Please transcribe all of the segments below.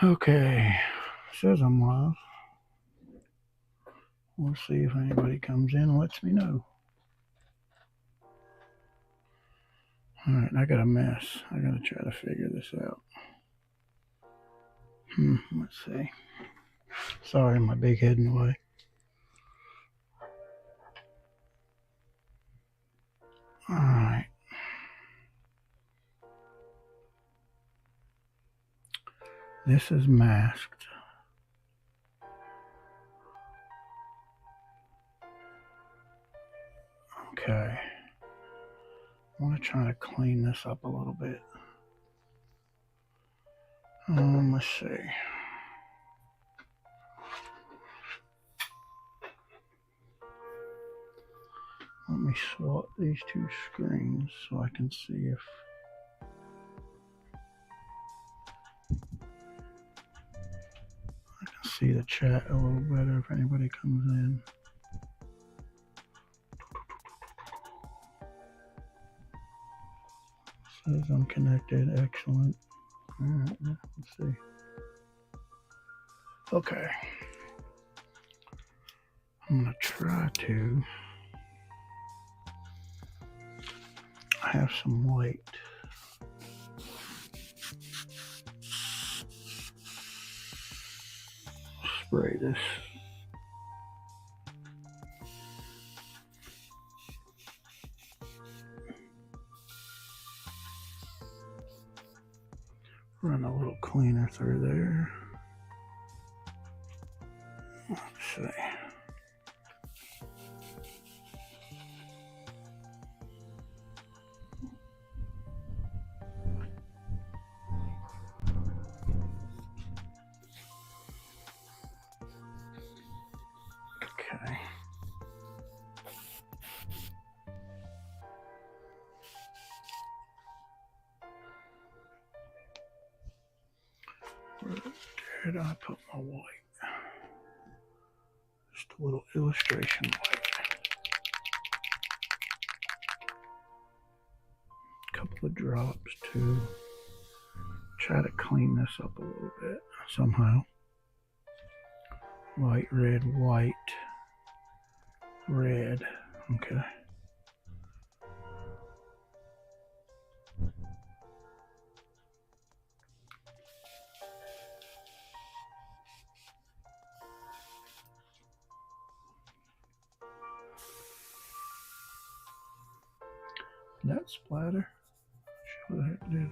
Okay, says I'm live. We'll see if anybody comes in and lets me know. Alright, I got a mess. I gotta try to figure this out. Let's see. Sorry, my big head in the way. Alright. This is masked. Okay. I want to try to clean this up a little bit. Let's see. Let me swap these two screens so I can see if I can see the chat a little better if anybody comes in. Says I'm connected. Excellent. Alright, let's see. Okay. I'm going to try to have some white. Spray this. Run a little cleaner through there. Let's see. Okay. Where did I put my white? Just a little illustration white. A couple of drops to try to clean this up a little bit somehow. White, red, white, red. Okay. That splatter? What the heck did?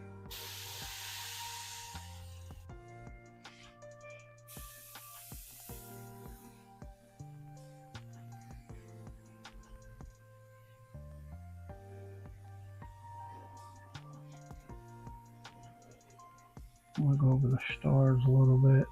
I'm gonna go over the stars a little bit.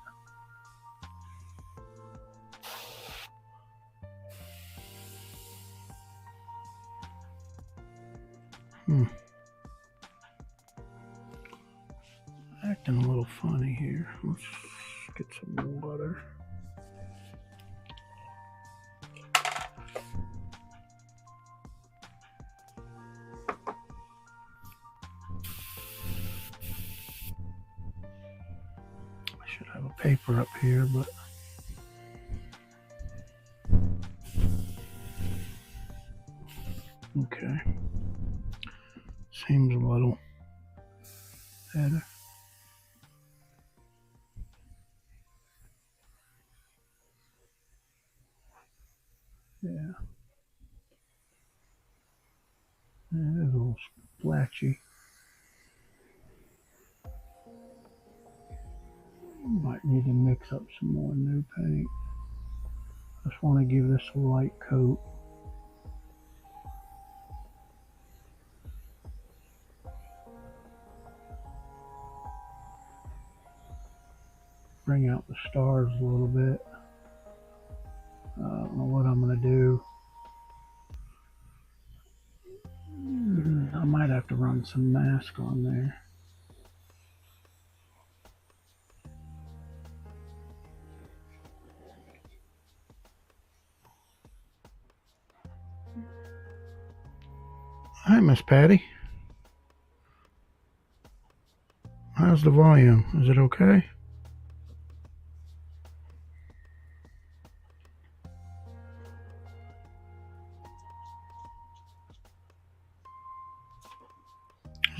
Acting a little funny here. Let's get some water. I should have a paper up here, but okay. Seems a little better. Yeah. It is a little splatchy. Might need to mix up some more new paint. Just want to give this a light coat. Bring out the stars a little bit. I don't know what I'm going to do. I might have to run some mask on there. Hi, Miss Patty. How's the volume? Is it okay?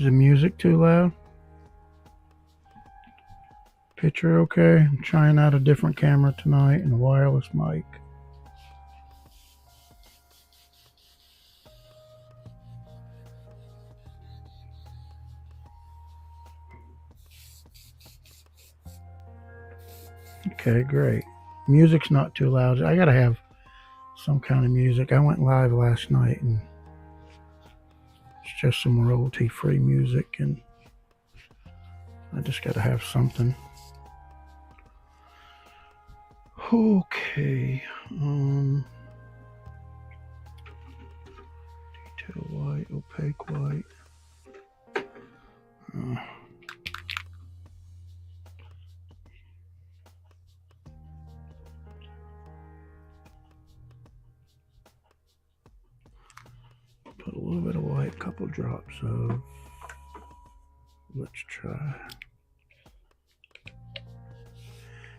the music too loud? Picture okay? I'm trying out a different camera tonight and a wireless mic. Okay, great. Music's not too loud. I gotta have some kind of music. I went live last night and it's just some royalty-free music, and I just gotta have something. Okay. Detail white, opaque white. Put a little bit of white, couple drops of. Let's try.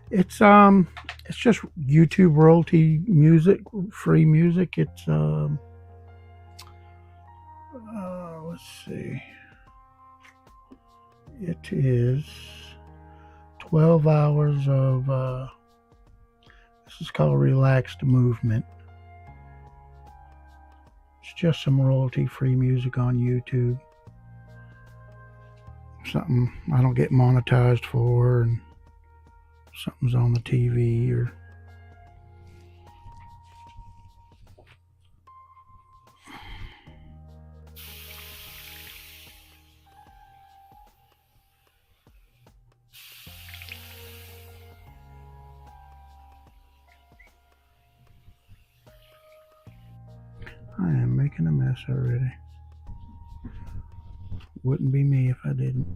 It's just YouTube royalty music, free music. It's let's see. It is 12 hours of this is called relaxed movement. It's just some royalty free music on YouTube. Something I don't get monetized for, and something's on the TV or I am making a mess already. Wouldn't be me if I didn't.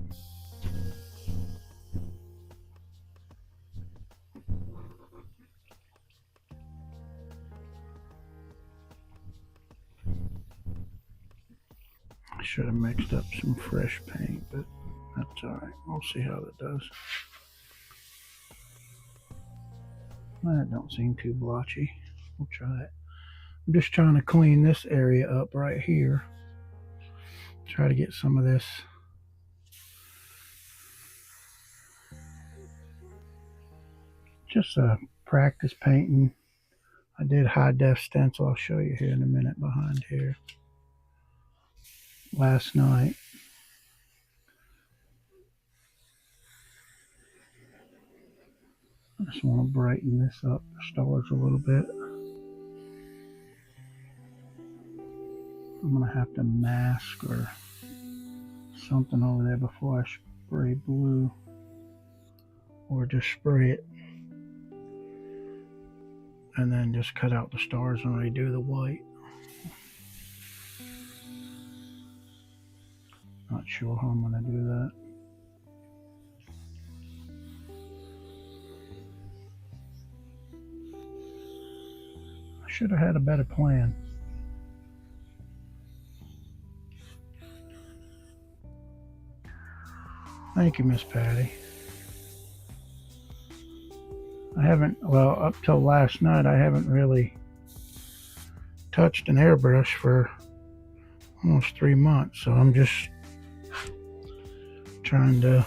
I should have mixed up some fresh paint, but that's alright. We'll see how that does. That don't seem too blotchy. We'll try it. I'm just trying to clean this area up right here. Try to get some of this just practice painting. I did high def stencil. I'll show you here in a minute behind here. Last night. I just want to brighten this up, the stars a little bit. I'm going to have to mask or something over there before I spray blue, or just spray it and then just cut out the stars and redo the white. Not sure how I'm going to do that. I should have had a better plan. Thank you, Miss Patty. I haven't, well, up till last night, I haven't really touched an airbrush for almost 3 months, so I'm just trying to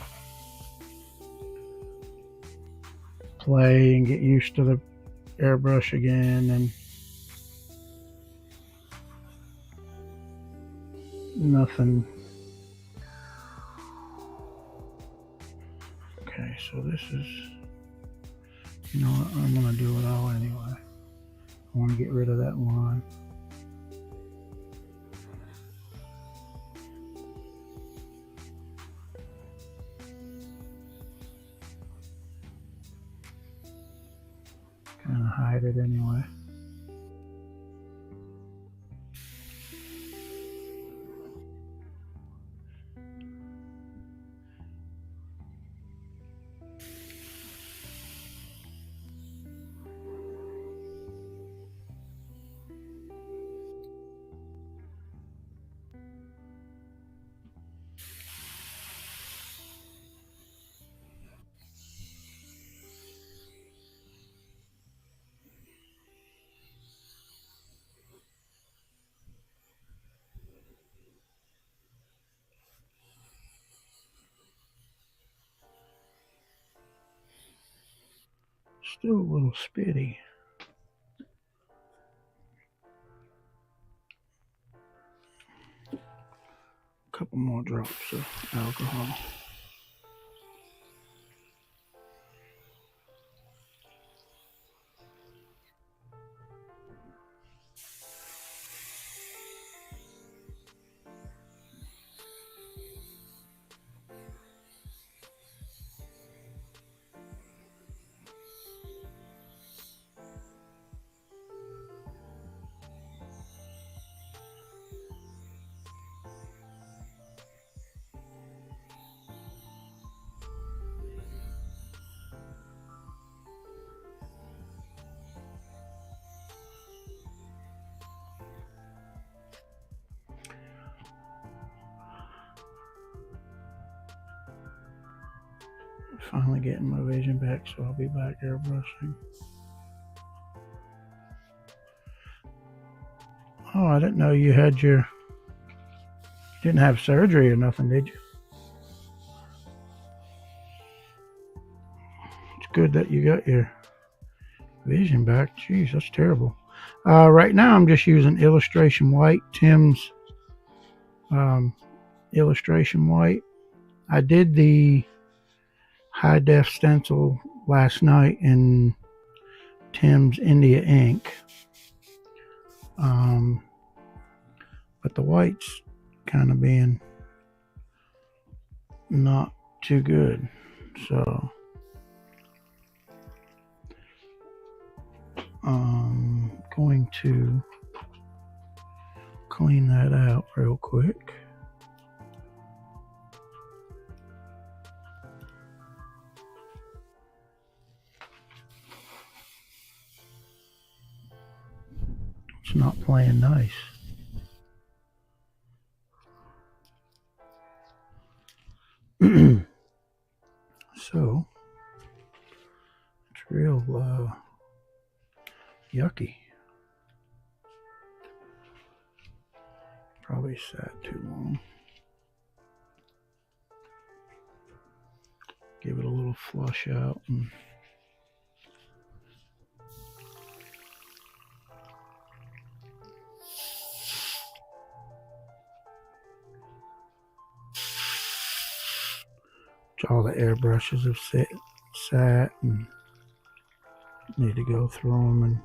play and get used to the airbrush again, and nothing. Okay, so this is, you know what, I'm going to do it all anyway. I want to get rid of that line. Kind of hide it anyway. Still a little spitty. A couple more drops of alcohol. Finally getting my vision back, so I'll be back airbrushing. Oh, I didn't know you had you didn't have surgery or nothing, did you? It's good that you got your vision back. Jeez, that's terrible. Right now I'm just using illustration white, Tim's illustration white. I did the high def stencil last night in Tim's India ink, but the white's kind of being not too good, so I'm going to clean that out real quick. It's not playing nice. So it's real yucky. Probably sat too long. Give it a little flush out and all the airbrushes have sat and need to go through them, and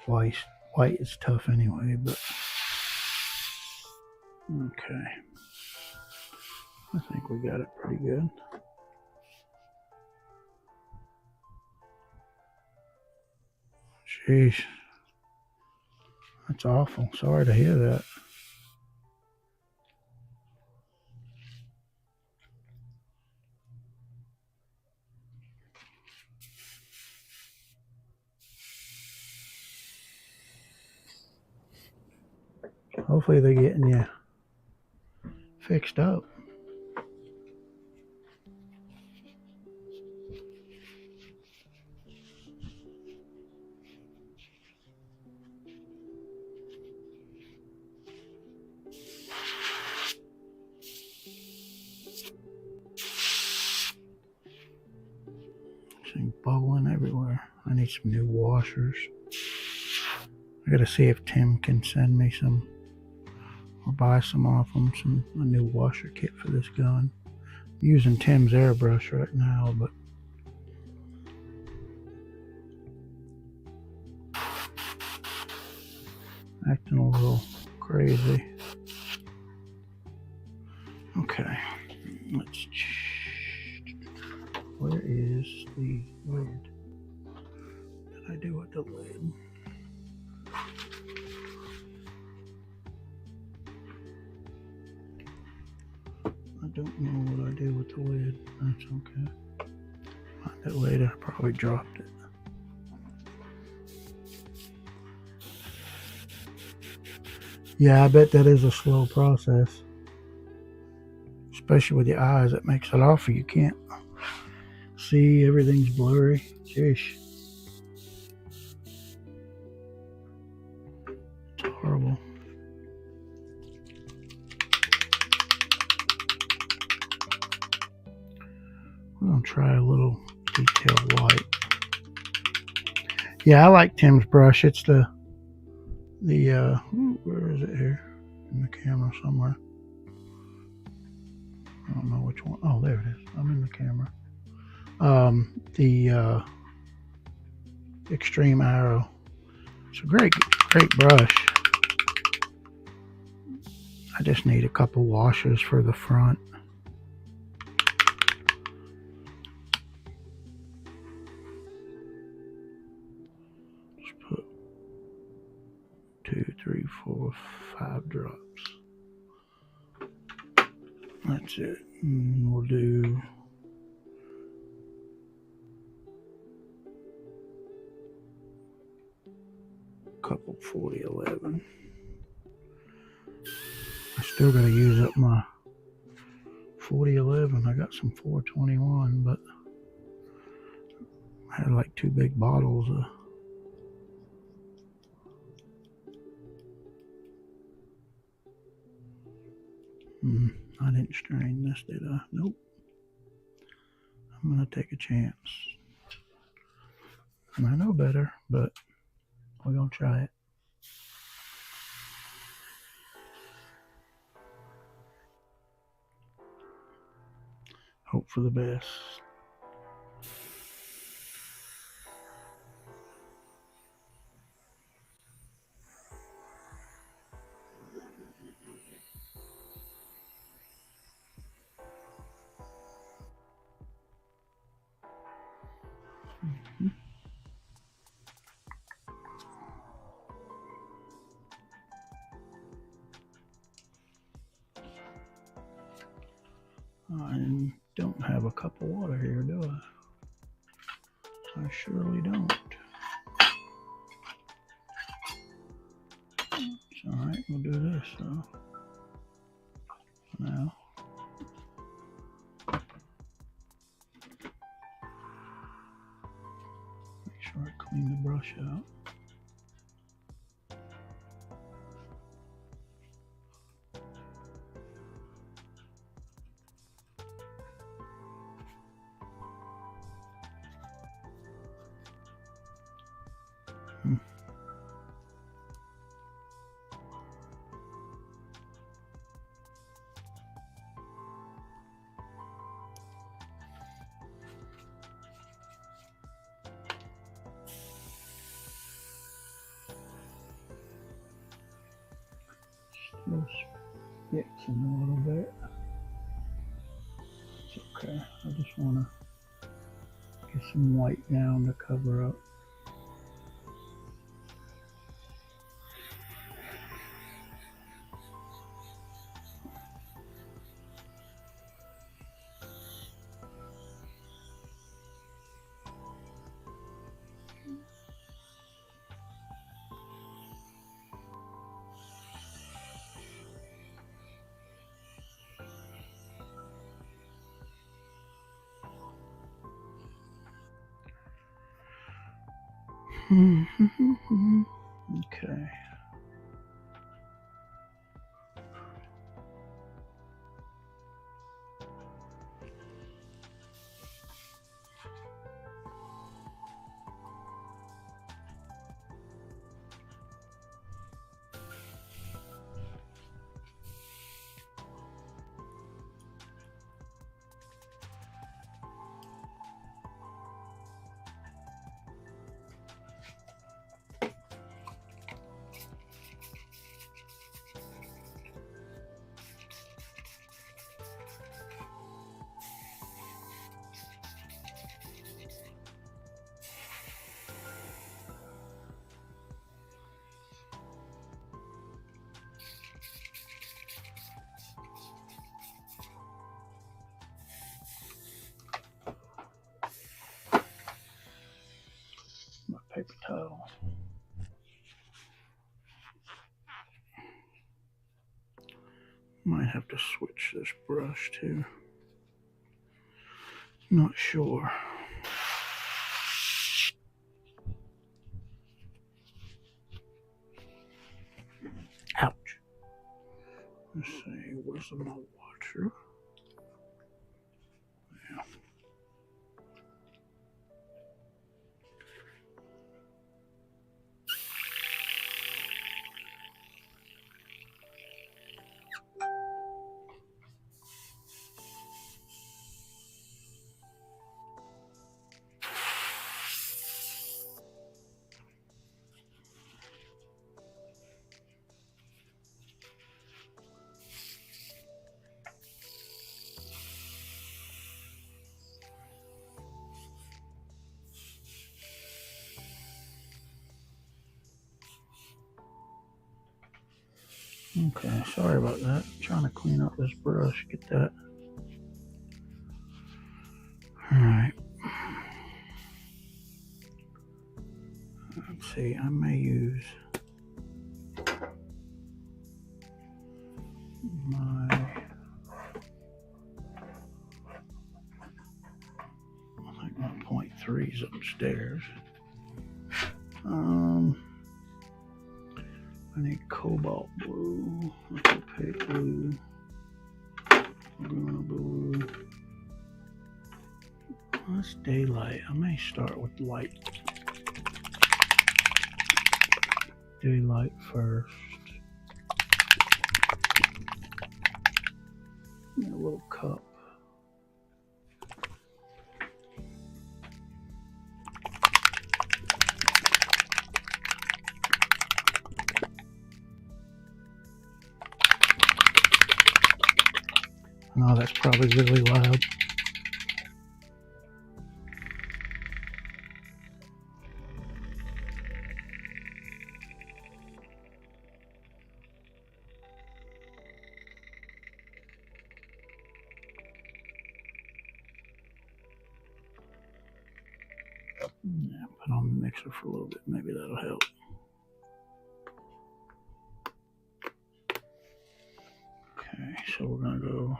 white is tough anyway, but okay. I think we got it pretty good. Jeez. That's awful. Sorry to hear that. Hopefully they're getting you fixed up. Thing bubbling everywhere. I need some new washers. I gotta see if Tim can send me some or buy some off him, a new washer kit for this gun. I'm using Tim's airbrush right now, but acting a little crazy. Okay, let's. Where is the lid? What did I do with the lid? I don't know what I did with the lid. That's okay. Find it later. I probably dropped it. Yeah, I bet that is a slow process. Especially with your eyes, it makes it awful. You can't see, everything's blurry. Jeez. It's horrible. We're gonna try a little detailed white. Yeah, I like Tim's brush. It's the where is it here? In the camera somewhere. I don't know which one. Oh, there it is. I'm in the camera. The Extreme Arrow. It's a great brush. I just need a couple washes for the front. Just put 2, 3, 4, 5 drops. That's it. And we'll do a couple 4011. I still got to use up my 4011. I got some 421, but I had like 2 big bottles of I didn't strain this, did I? Nope. I'm going to take a chance. And I know better, but we're going to try it. Hope for the best. I don't have a cup of water here, do I? I surely don't. It's alright, we'll do this though. Now. Make sure I clean the brush out. Still spitting a little bit. It's okay. I just want to get some white down to cover up. Okay. My paper towel. Might have to switch this brush too. Not sure. Ouch. Let's see, where's my water? Yeah. Okay, sorry about that. I'm trying to clean up this brush, get that. Alright. Let's see, I may use my, I think my 0.3 is upstairs. I need cobalt blue, opaque blue, Laguna blue. That's daylight. I may start with light. Daylight first. A little cup. Oh, that's probably really loud. Yeah, put on the mixer for a little bit. Maybe that'll help. Okay, so we're gonna go.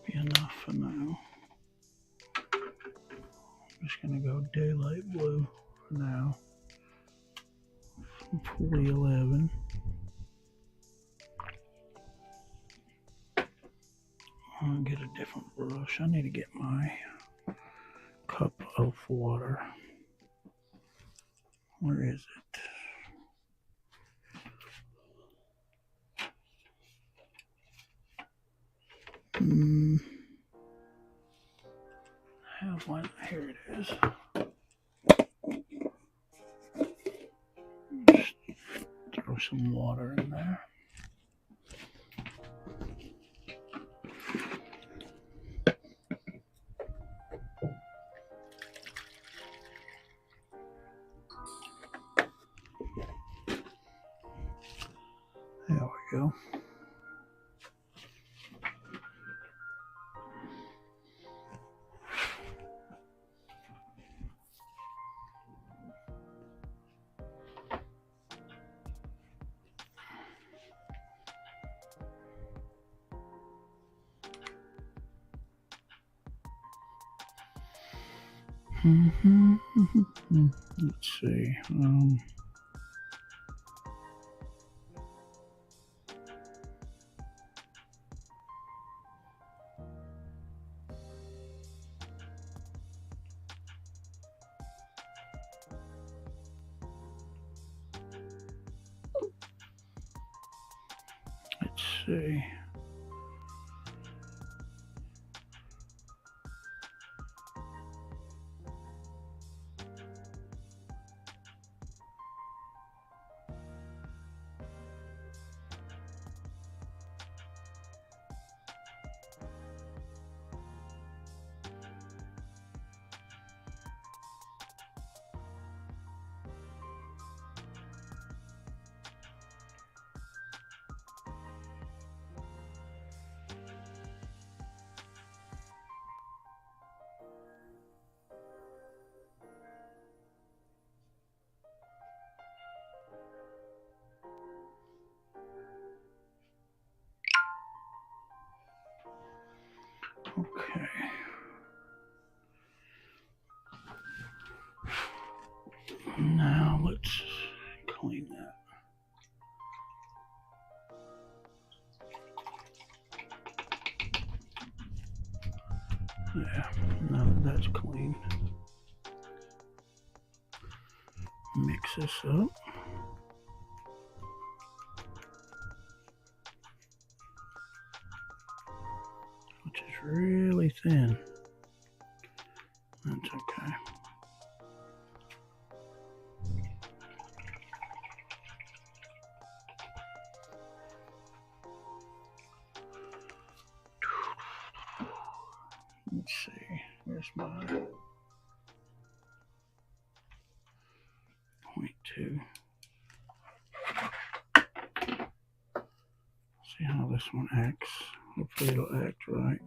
Be enough for now. I'm just gonna go daylight blue for now. From 4011. I'll get a different brush. I need to get my cup of water. Where is it? I have one. Here it is. Just throw some water in there. There we go. Let's see. Let's see. Okay. Now let's clean that. Yeah, now that that's clean. Mix this up. Which is really thin. That's okay. Let's see. Where's too. See how this one acts. Hopefully it'll act right.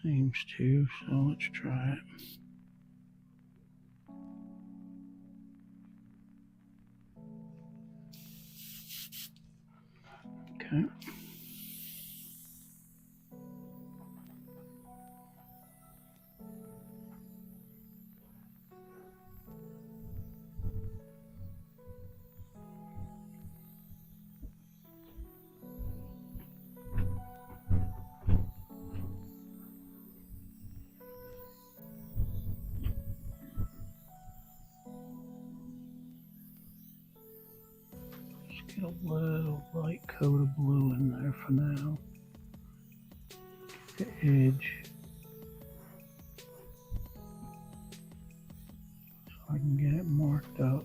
Seems to, so let's try it. Okay. Get a little light coat of blue in there for now. Get the edge. So I can get it marked up.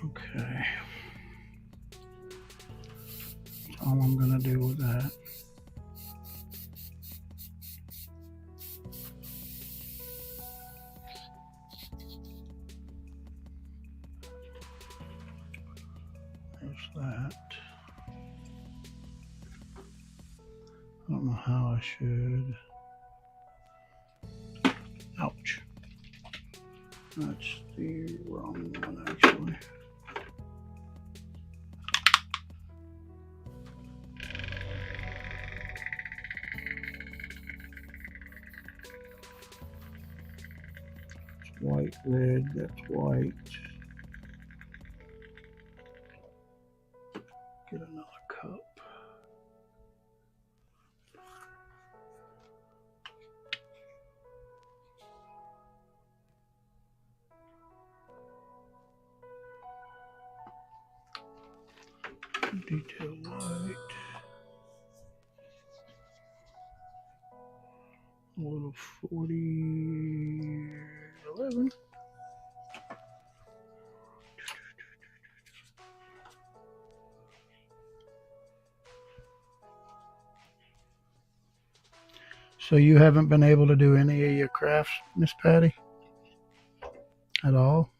Okay. That's all I'm gonna do with that. There's that. I don't know how I should. Ouch. That's the wrong one, actually. It's white, red, that's white. Get another cup. Detail white. A little 4011. So you haven't been able to do any of your crafts, Miss Patty? At all?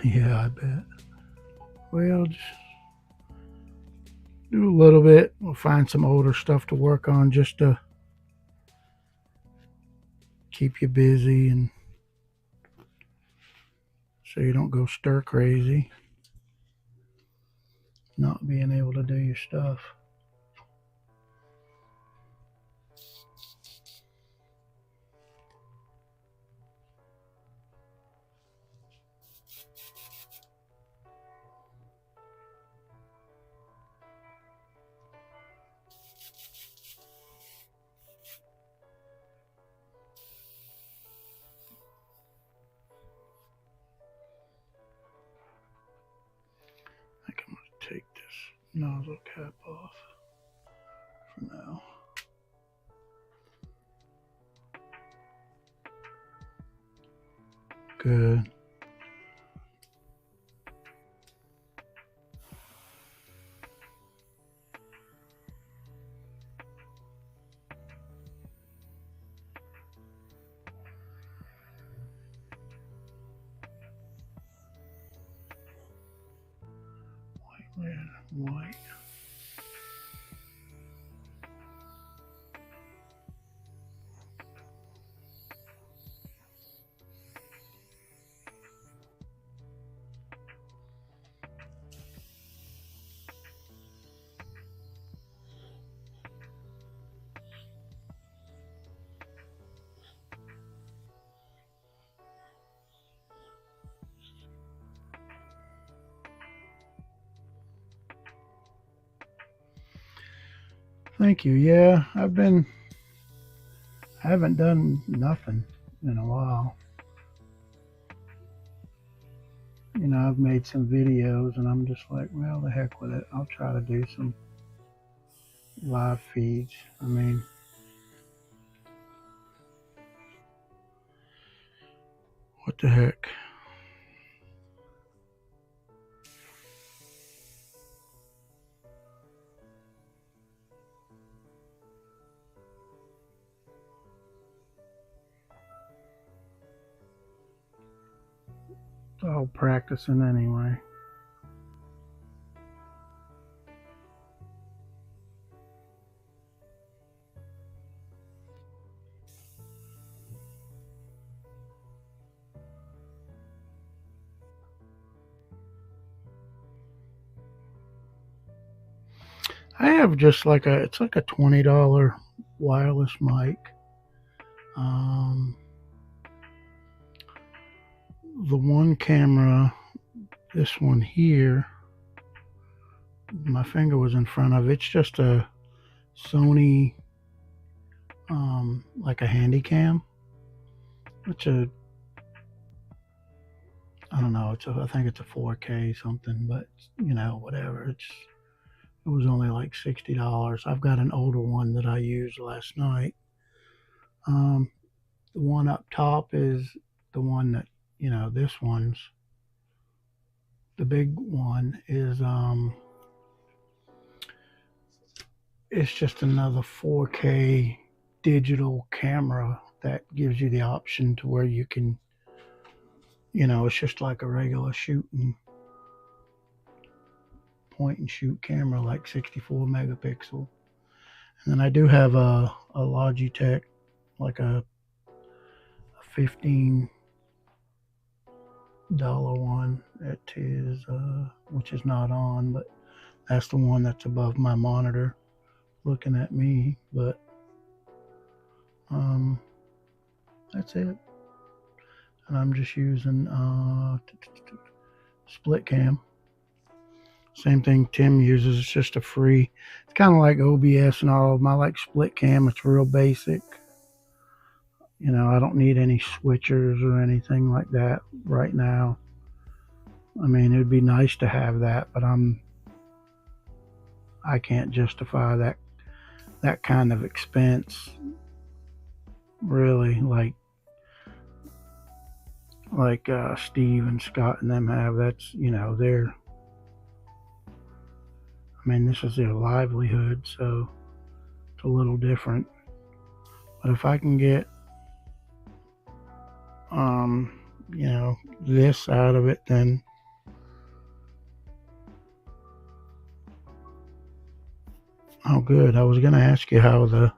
Yeah, I bet. Well, just do a little bit. We'll find some older stuff to work on just to keep you busy and so you don't go stir crazy not being able to do your stuff. I think I'm going to take this nozzle cap off for now. Good. Yeah, white. Thank you. Yeah, I haven't done nothing in a while. You know, I've made some videos and I'm just like, well, the heck with it. I'll try to do some live feeds. I mean, what the heck? It's all practicing anyway. I have just like it's like a $20 wireless mic. Um, the one camera, this one here, my finger was in front of. It's just a Sony, like a handy cam. It's a, I don't know. I think it's a 4K something, but you know, whatever. It was only like $60. I've got an older one that I used last night. Um, the one up top is the one that, you know, this one's the big one is it's just another 4K digital camera that gives you the option to where you can, you know, it's just like a regular shooting point and shoot camera, like 64 megapixel. And then I do have a Logitech, like a $15 one. It is which is not on, but that's the one that's above my monitor looking at me. But that's it. And I'm just using split cam. Same thing Tim uses. It's just a free. It's kind of like OBS and all of them. I like split cam. It's real basic. You know, I don't need any switchers or anything like that right now. I mean, it'd be nice to have that, but I can't justify that kind of expense. Really, like Steve and Scott and them have. That's, you know, I mean, this is their livelihood, so it's a little different. But if I can get, you know, this out of it, then oh, good. I was going to ask you how the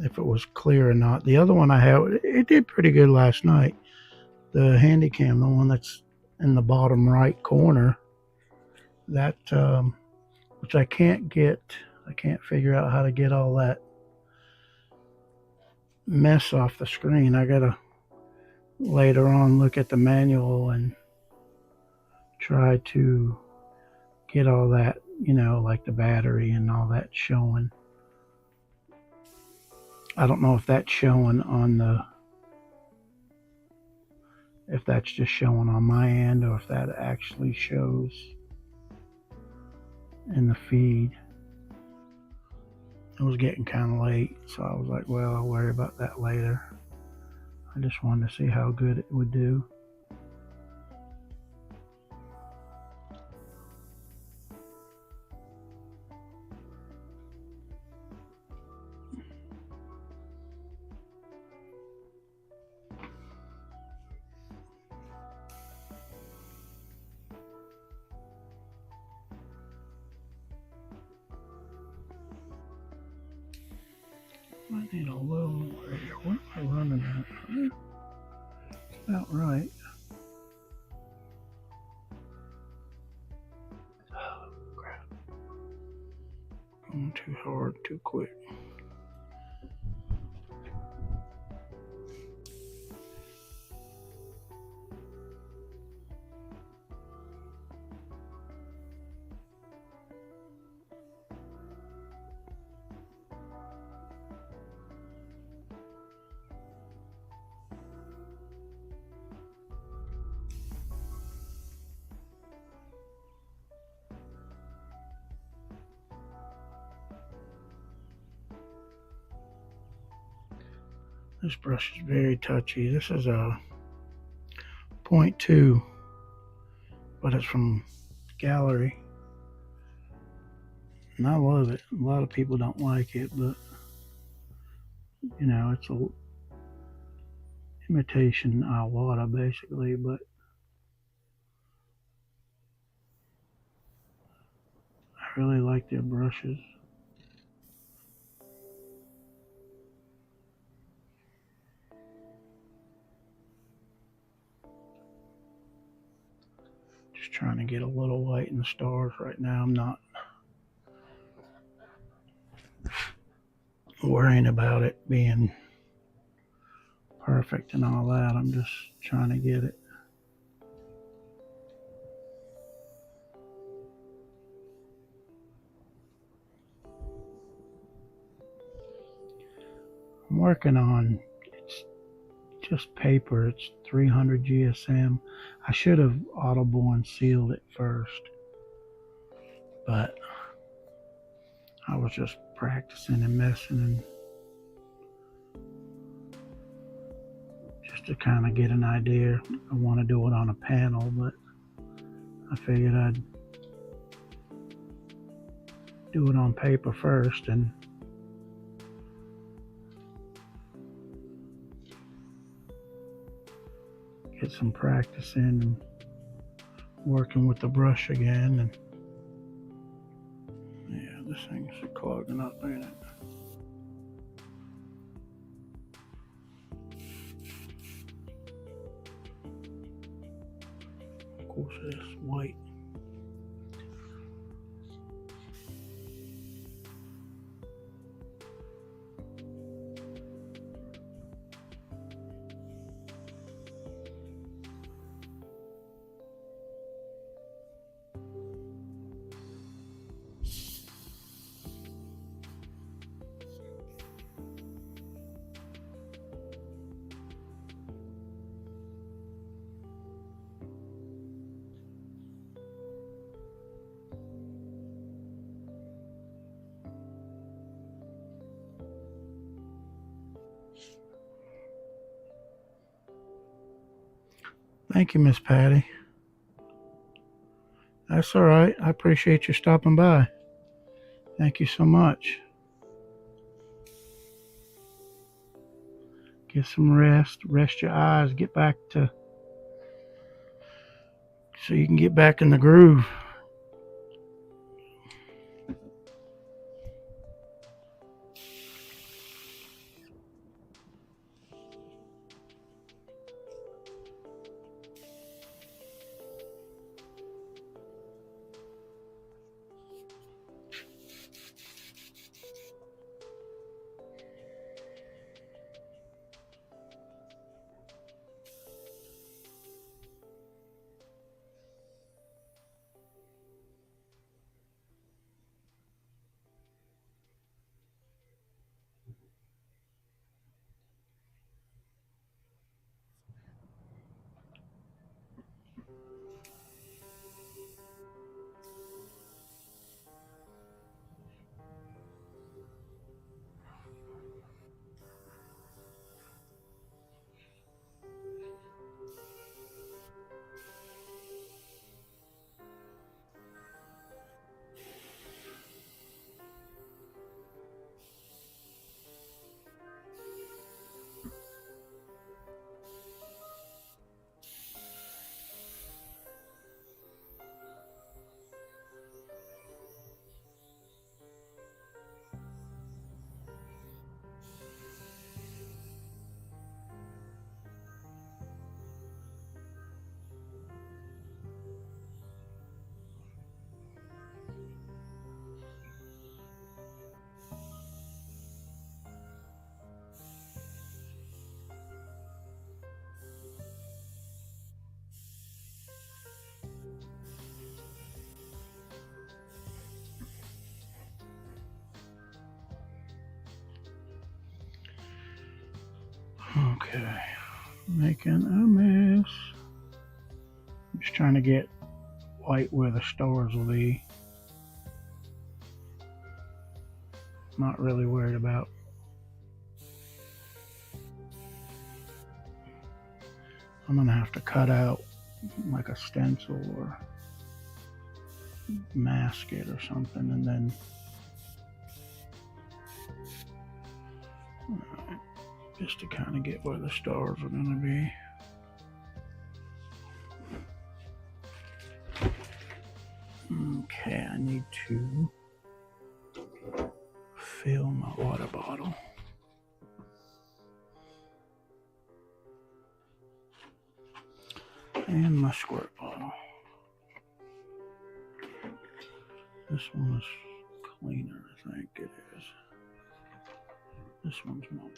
if it was clear or not. The other one I had, it did pretty good last night. The Handycam, the one that's in the bottom right corner, that which I can't figure out how to get all that mess off the screen. I gotta later on look at the manual and try to get all that, you know, like the battery and all that showing. I don't know if that's showing on if that's just showing on my end or if that actually shows in the feed. It was getting kind of late, so I was like, well, I'll worry about that later. I just wanted to see how good it would do. I need a little more here. What am I running at? It's about right. Oh, crap. Going too hard, too quick. This brush is very touchy. This is a 0.2, but it's from Gallery. And I love it. A lot of people don't like it, but you know, it's a imitation Iwata basically, but I really like their brushes. Just trying to get a little light in the stars right now. I'm not worrying about it being perfect and all that. I'm just trying to get it. I'm working on, it's just paper. It's 300 GSM. I should have audible and sealed it first, but I was just practicing and messing and just to kind of get an idea. I want to do it on a panel, but I figured I'd do it on paper first and get some practice in and working with the brush again. And yeah, this thing's clogging up, ain't it? Of course, it's white. Thank you, Miss Patty. That's all right. I appreciate you stopping by. Thank you so much. Get some rest. Rest your eyes. Get back to, so you can get back in the groove. Okay, making a mess. I'm just trying to get white where the stars will be. Not really worried about I'm gonna have to cut out like a stencil or mask it or something, and then just to kind of get where the stars are gonna be. Okay, I need to fill my water bottle. And my squirt bottle. This one is cleaner, I think it is. This one's my water.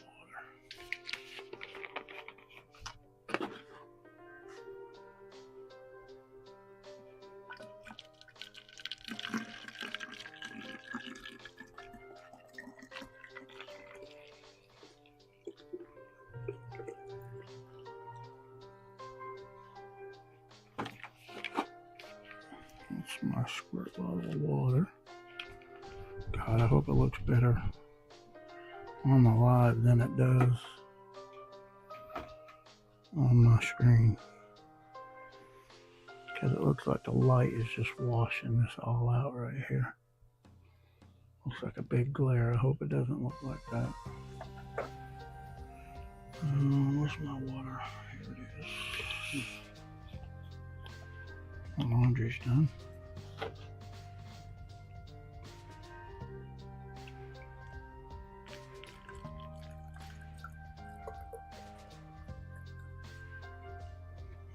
That's my squirt bottle of water. God, I hope it looks better on the live than it does on my screen, because it looks like the light is just washing this all out right here. Looks like a big glare. I hope it doesn't look like that. Where's my water? Here it is. My laundry's done.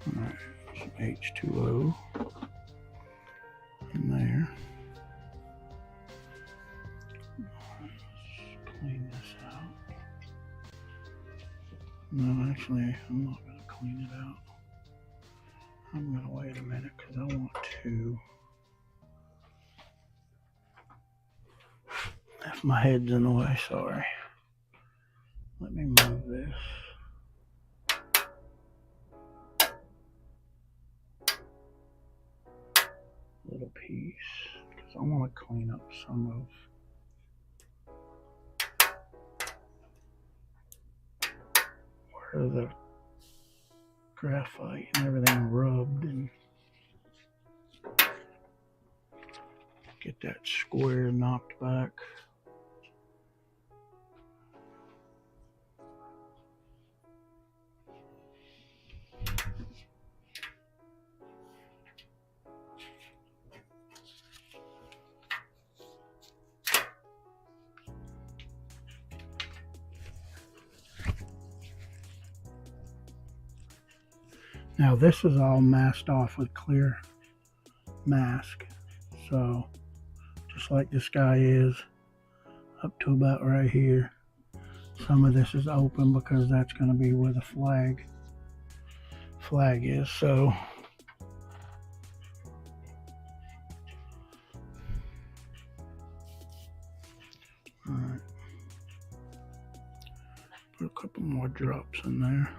Alright, some H2O in there. Let's clean this out. No, actually, I'm not going to clean it out. I'm going to wait a minute because I want to. If my head's in the way, sorry. Let me move this. Little piece, because I want to clean up some of where the graphite and everything rubbed, and get that square knocked back. Now this is all masked off with clear mask, so just like this guy is up to about right here. Some of this is open because that's going to be where the flag is. So all right, put a couple more drops in there.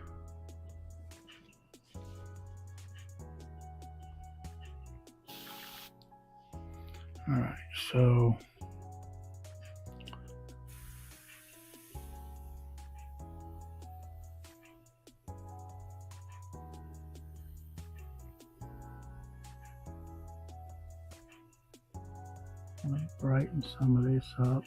All right, so let me brighten some of this up.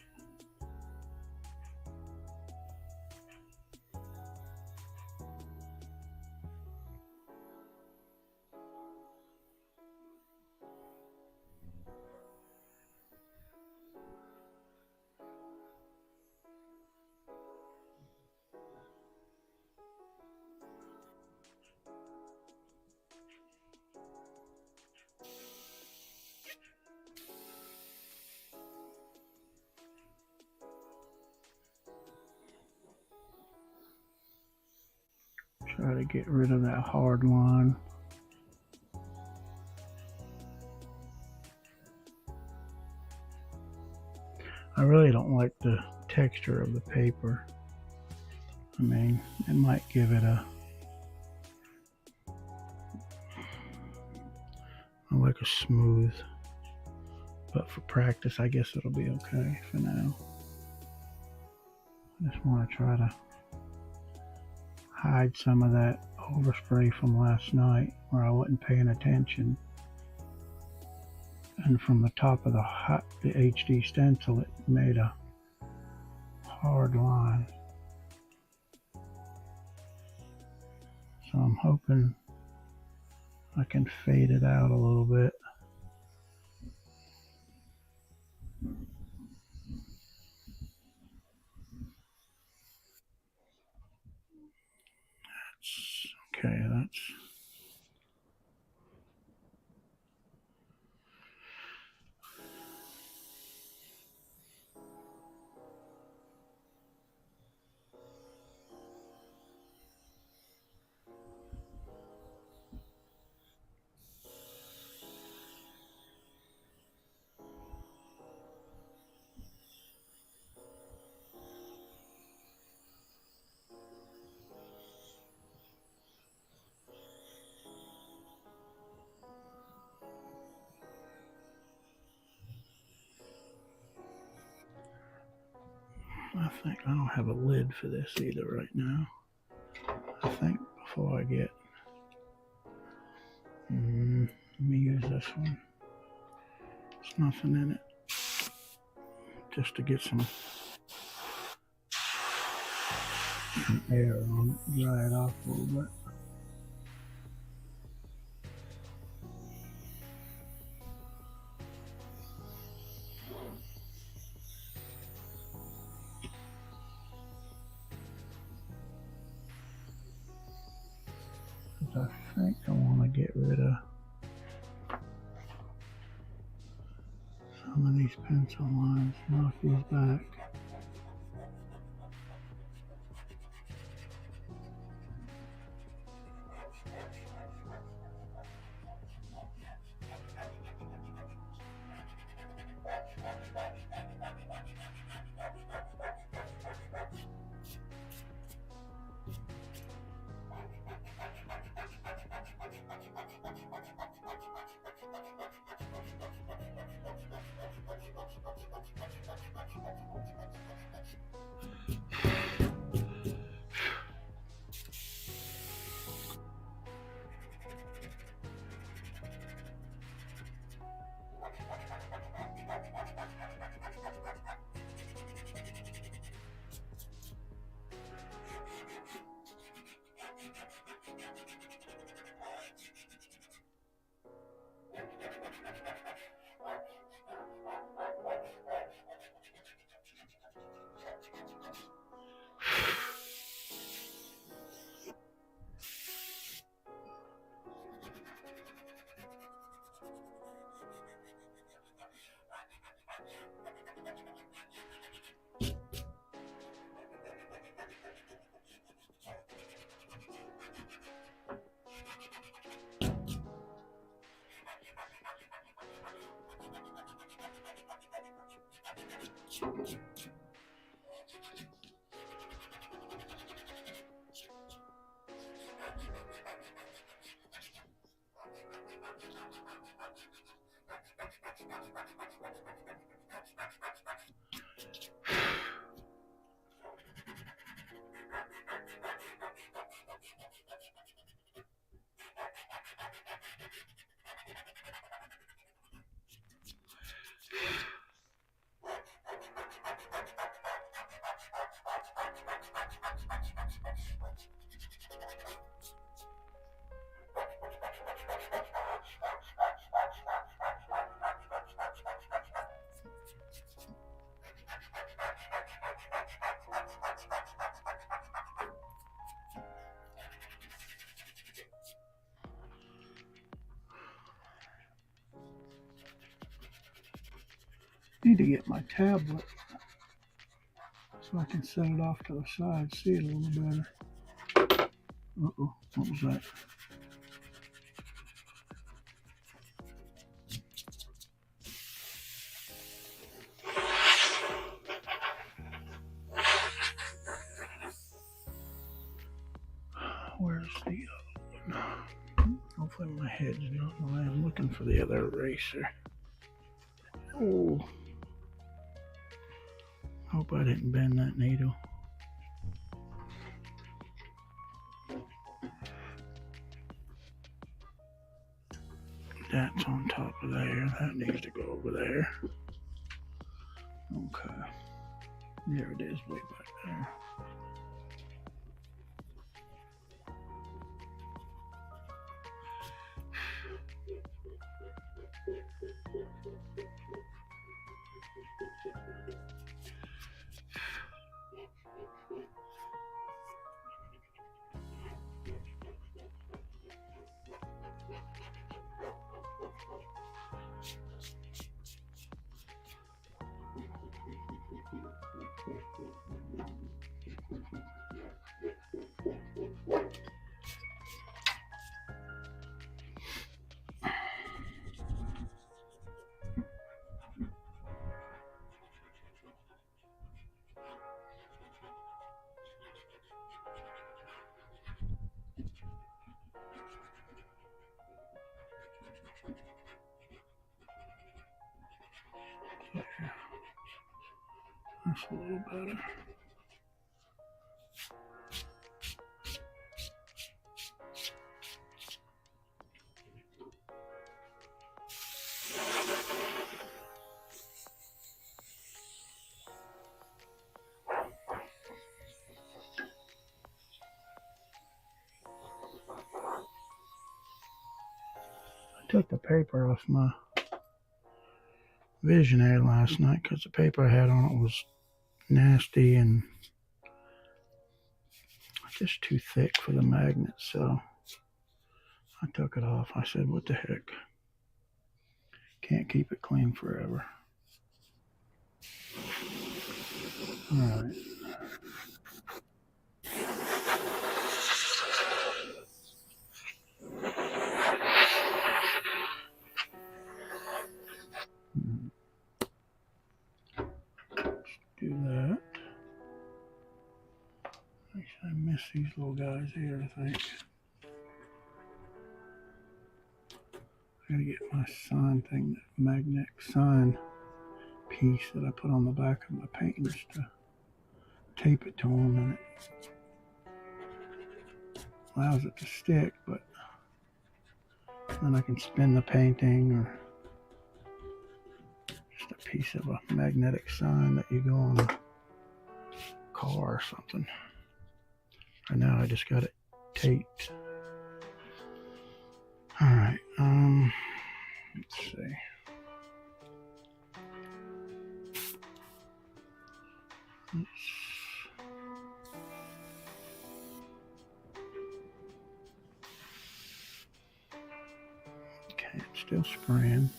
Try to get rid of that hard line. I really don't like the texture of the paper. I mean, it might give it like a smooth, but for practice, I guess it'll be okay for now. I just want to try to hide some of that overspray from last night where I wasn't paying attention. And from the top of the HD stencil, it made a hard line. So I'm hoping I can fade it out a little bit. Okay, that's I think I don't have a lid for this either right now. I think before I get, let me use this one. There's nothing in it. Just to get some air on it, dry it off a little bit. I think I want to get rid of some of these pencil lines, knock these back. Need to get my tablet so I can set it off to the side, see it a little better. Uh-oh, what was that? Where's the other one? Hopefully my head's not in the way. I'm looking for the other eraser. Oh, hope I didn't bend that needle. That's on top of there. That needs to go over there. Okay. There it is, way back there. That's a little better. I took the paper off my Visionaire last night because the paper I had on it was nasty and just too thick for the magnet, so I took it off. I said, what the heck? Can't keep it clean forever. Alright. Do that. Actually, I miss these little guys here, I think. I gotta get my sign thing, that magnetic sign piece that I put on the back of my paintings to tape it to them, and it allows it to stick, but then I can spin the painting, or just a piece of a magnetic sign that you go on a car or something. Right now I just got it taped. Alright, let's see. Okay, it's still spraying.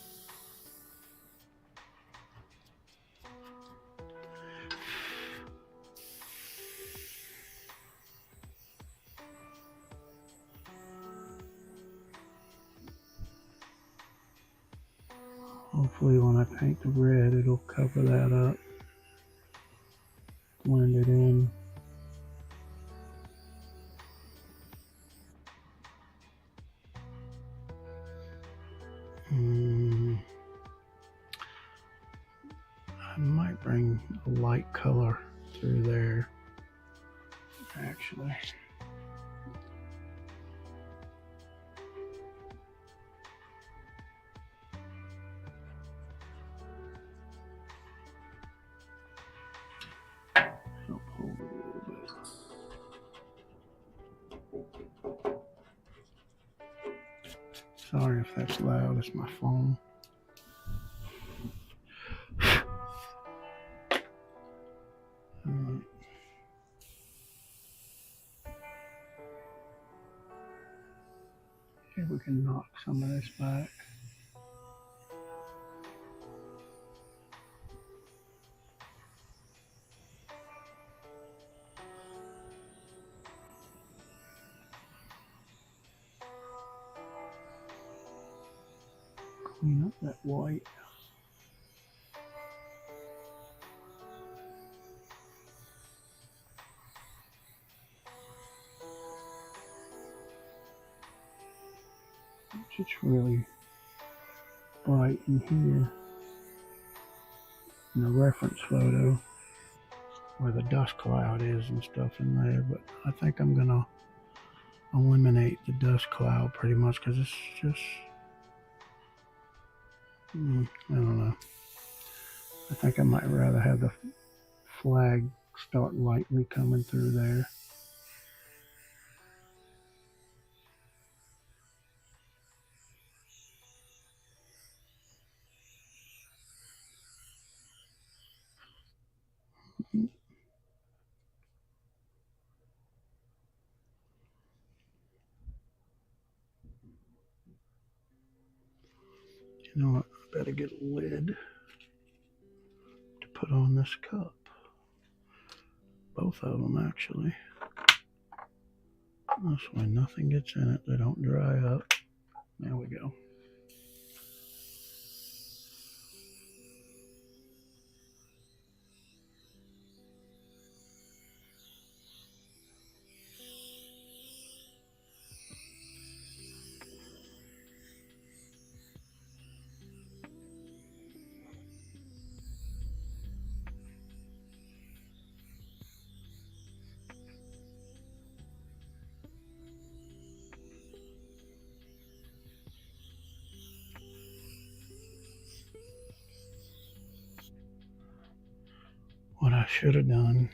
Hopefully when I paint the red, it'll cover that up, blend it in. I might bring a light color through there, actually. Help hold it a little bit. Sorry if that's loud, it's my phone. See if we can knock some of this back. Clean up that white. It's really bright in here in the reference photo where the dust cloud is and stuff in there, but I think I'm gonna eliminate the dust cloud pretty much because it's just, I don't know. I think I might rather have the flag start lightly coming through there. You know what? I better get a lid to put on this cup. Both of them, actually. This way nothing gets in it. They don't dry up. There we go. What I should have done,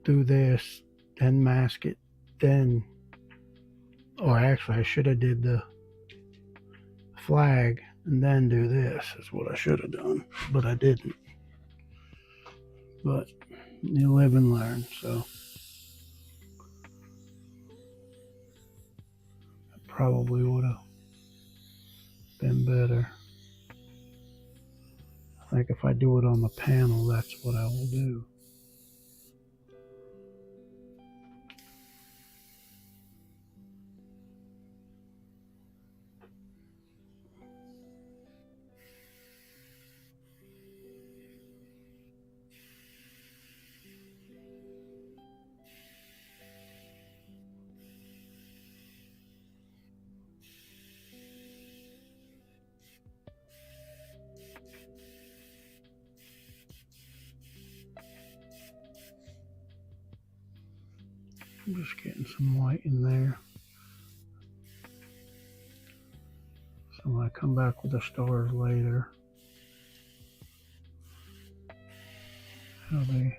do this, then mask it, then, or actually I should have did the flag and then do this is what I should have done, but I didn't. But you live and learn, so it probably would have been better. I think if I do it on the panel, that's what I will do. I'm just getting some white in there. So when I come back with the stars later, it'll be,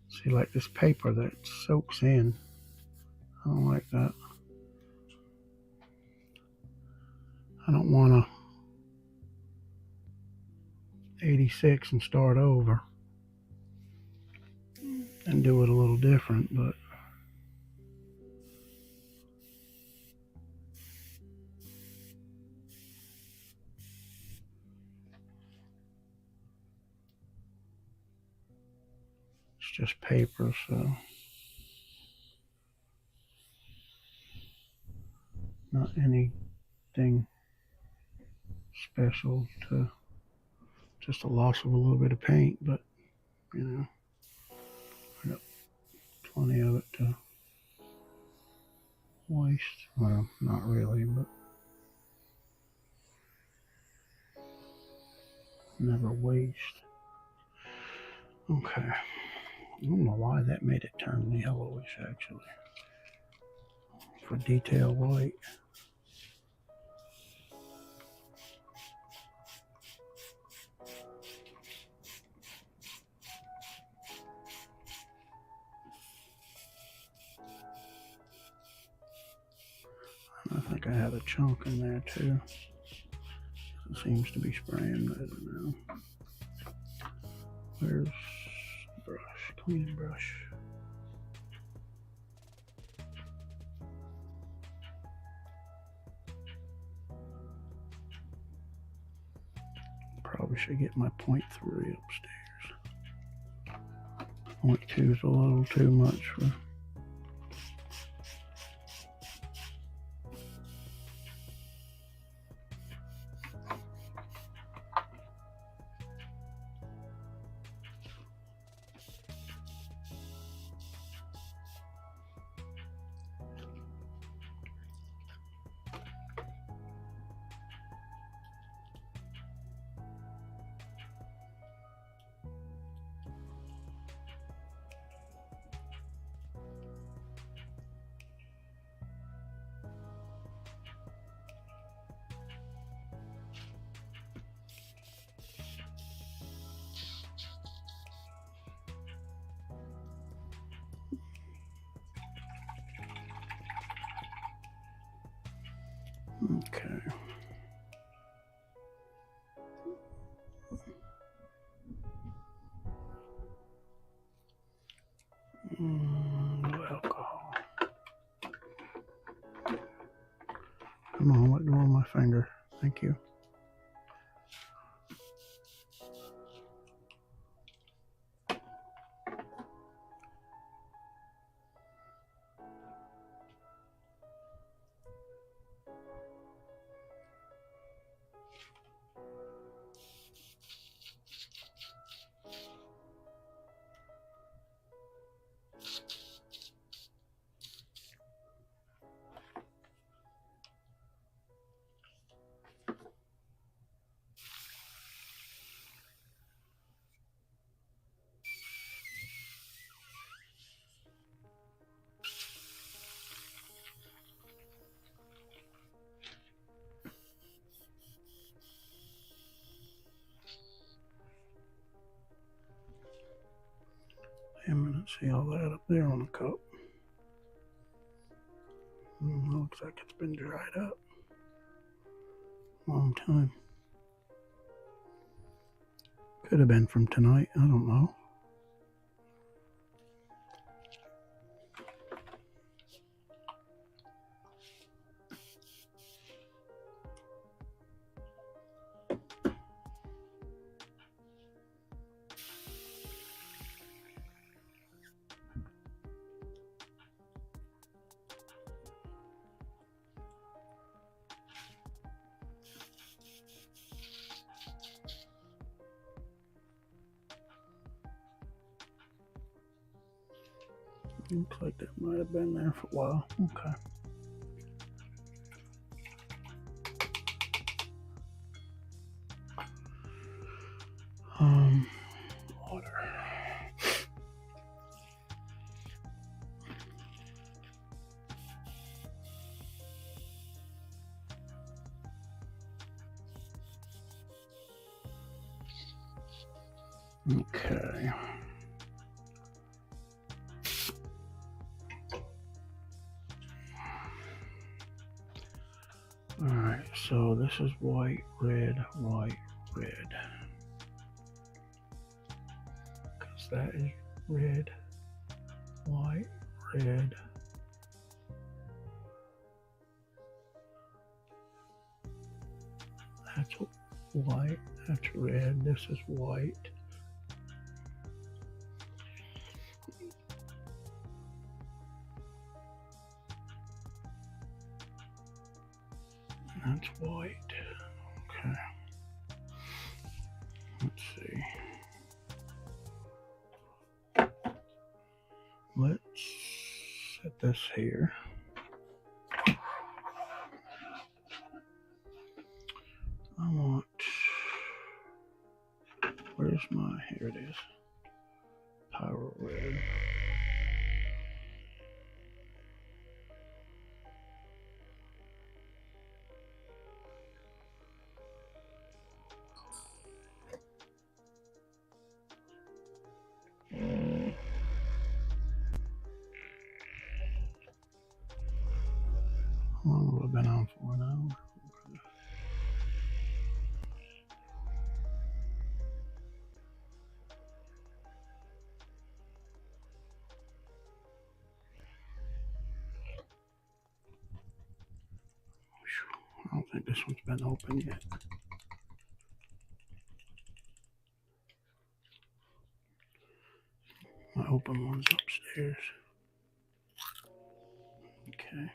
see, like this paper that soaks in. I don't like that. I don't want to 86 and start over and do it a little different, but it's just paper, so not anything special, to just a loss of a little bit of paint, but you know, I got plenty of it to waste. Well, not really, but never waste. Okay. I don't know why that made it turn yellowish, actually. For detail white. I think I have a chunk in there too. It seems to be spraying better now. Where's the brush? Clean brush. Probably should get my 0.3 upstairs. 0.2 is a little too much for. Okay. No alcohol. Come on, let go of my finger. Thank you. I'm gonna see all that up there on the cup. Looks like it's been dried up a long time. Could have been from tonight, I don't know. Looks like that might have been there for a while. Okay. Water. Okay. Alright, so this is white, red, white, red. Because that is red, white, red. That's white, that's red, this is white. That's white. Okay. Let's see. Let's set this here. I want, where's my, here it is. Power red. How long have I been on for now? Okay. I don't think this one's been open yet. My open one's upstairs. Okay.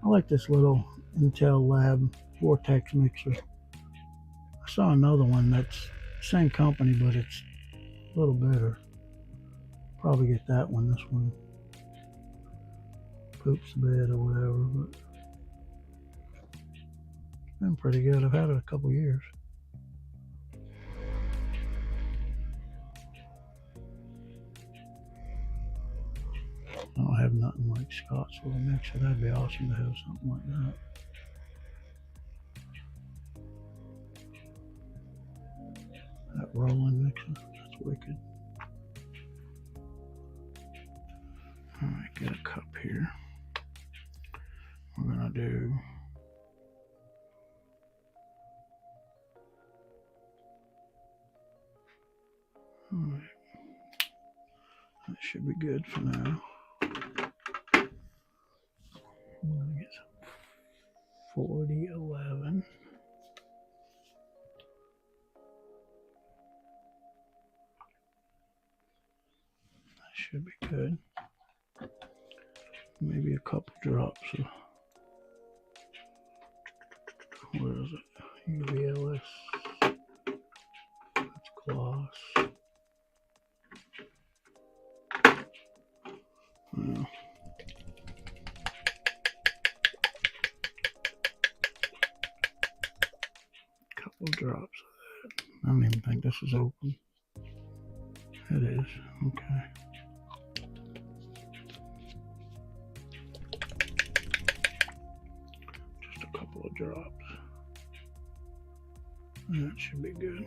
I like this little Intel Lab Vortex mixer. I saw another one that's same company, but it's a little better. Probably get that one. This one poops the bed or whatever, but it's been pretty good. I've had it a couple years. have nothing like Scott's little mixer. That'd be awesome to have something like that. That rolling mixer, that's wicked. Alright, get a cup here. We're gonna do alright. That should be good for now. I'm gonna get some 4011. That should be good. Maybe a couple drops of, where is it? UVLS. That's gloss. Well, couple drops of that. I don't even think this is open. It is. Okay. Just a couple of drops. That should be good.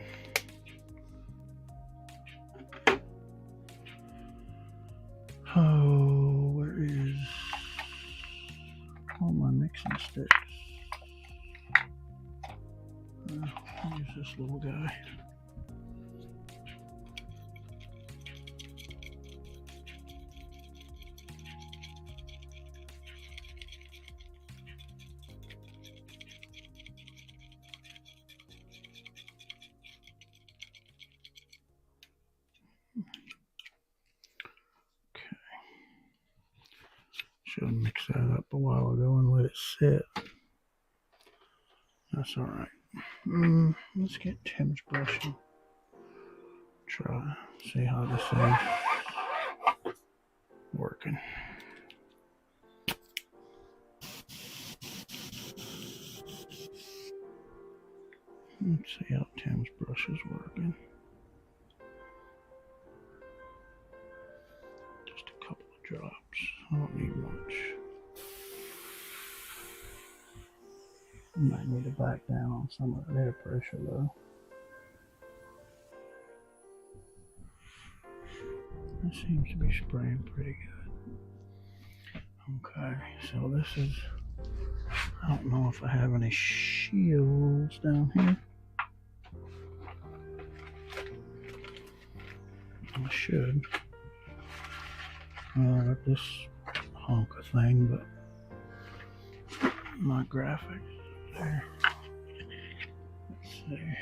Oh, where is all my mixing sticks? I'll use this little guy. Should have mixed that up a while ago and let it sit. That's all right. Let's get Tim's brush and try, see how this is working. Let's see how Tim's brush is working. Just a couple of drops. I don't need much. I might need to back down on some of the air pressure though. That seems to be spraying pretty good. Okay, so this is, I don't know if I have any shields down here. I should. Got this hunk of thing, but my graphics there. Let's see.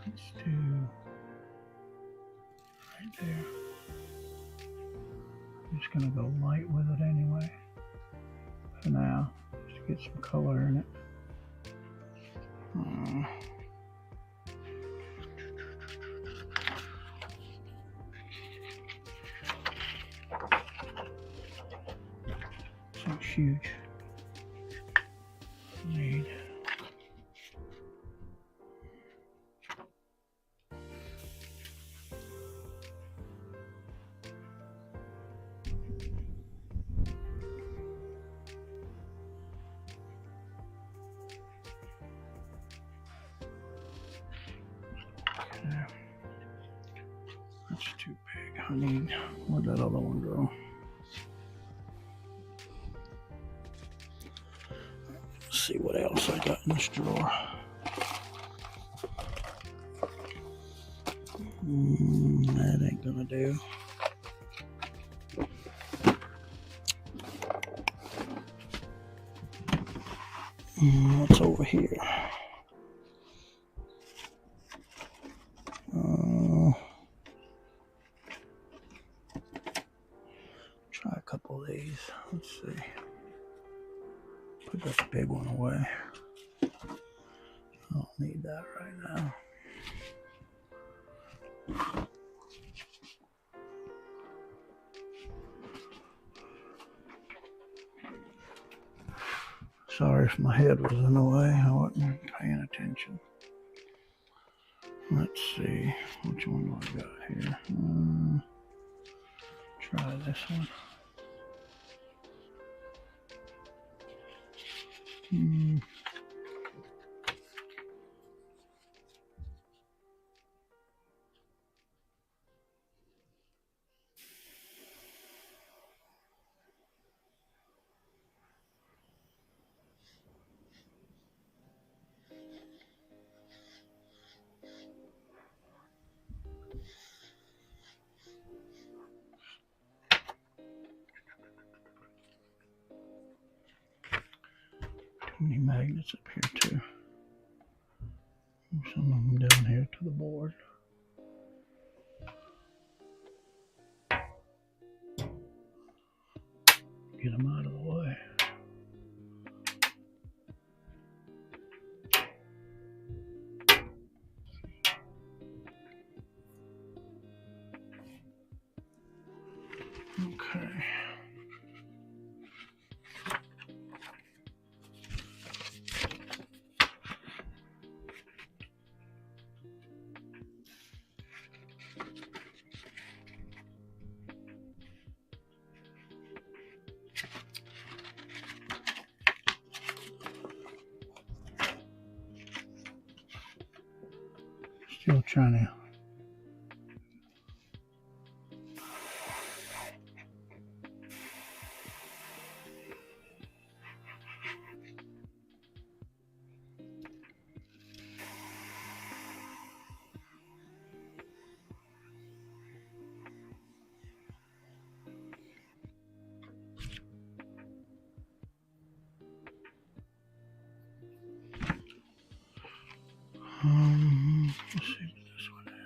Let's do right there. I'm just gonna go light with it anyway for now, just to get some color in it. So huge. Need. That's too big. I need, where'd that other one go? Let's see what else I got in this drawer. That ain't gonna do. What's over here? Try a couple of these. Let's see. Put this big one away. I don't need that right now. Sorry if my head was in the way. I wasn't paying attention. Let's see. Which one do I got here? Try this one. Too many magnets up here too. Some of them down here to the board. Get them out of the way. Okay. Still trying to let's see what this one is.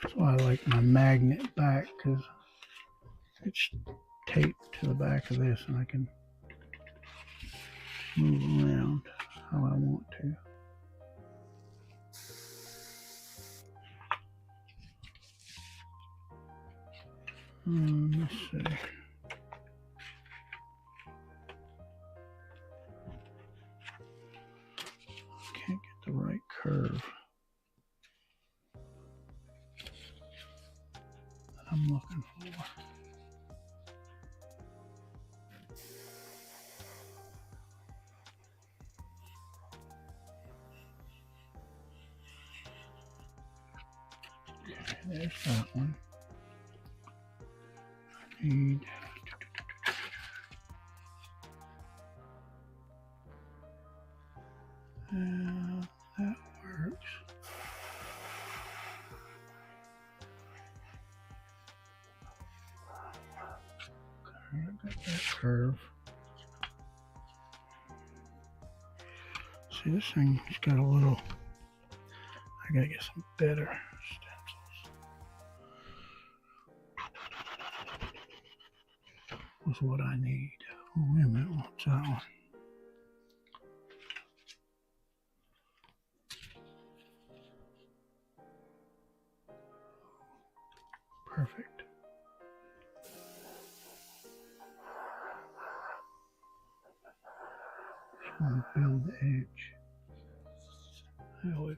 That's why I like my magnet back, because it's taped to the back of this and I can move around how I want to. Let's see. Can't get the right curve that I'm looking for. Okay, there's that one. I need that works. Alright, got that curve. See, this thing's got a little, I gotta get some better stencils. Was what I need. Oh, wait a minute, what's that one? Perfect. Just want to build the edge. There we go.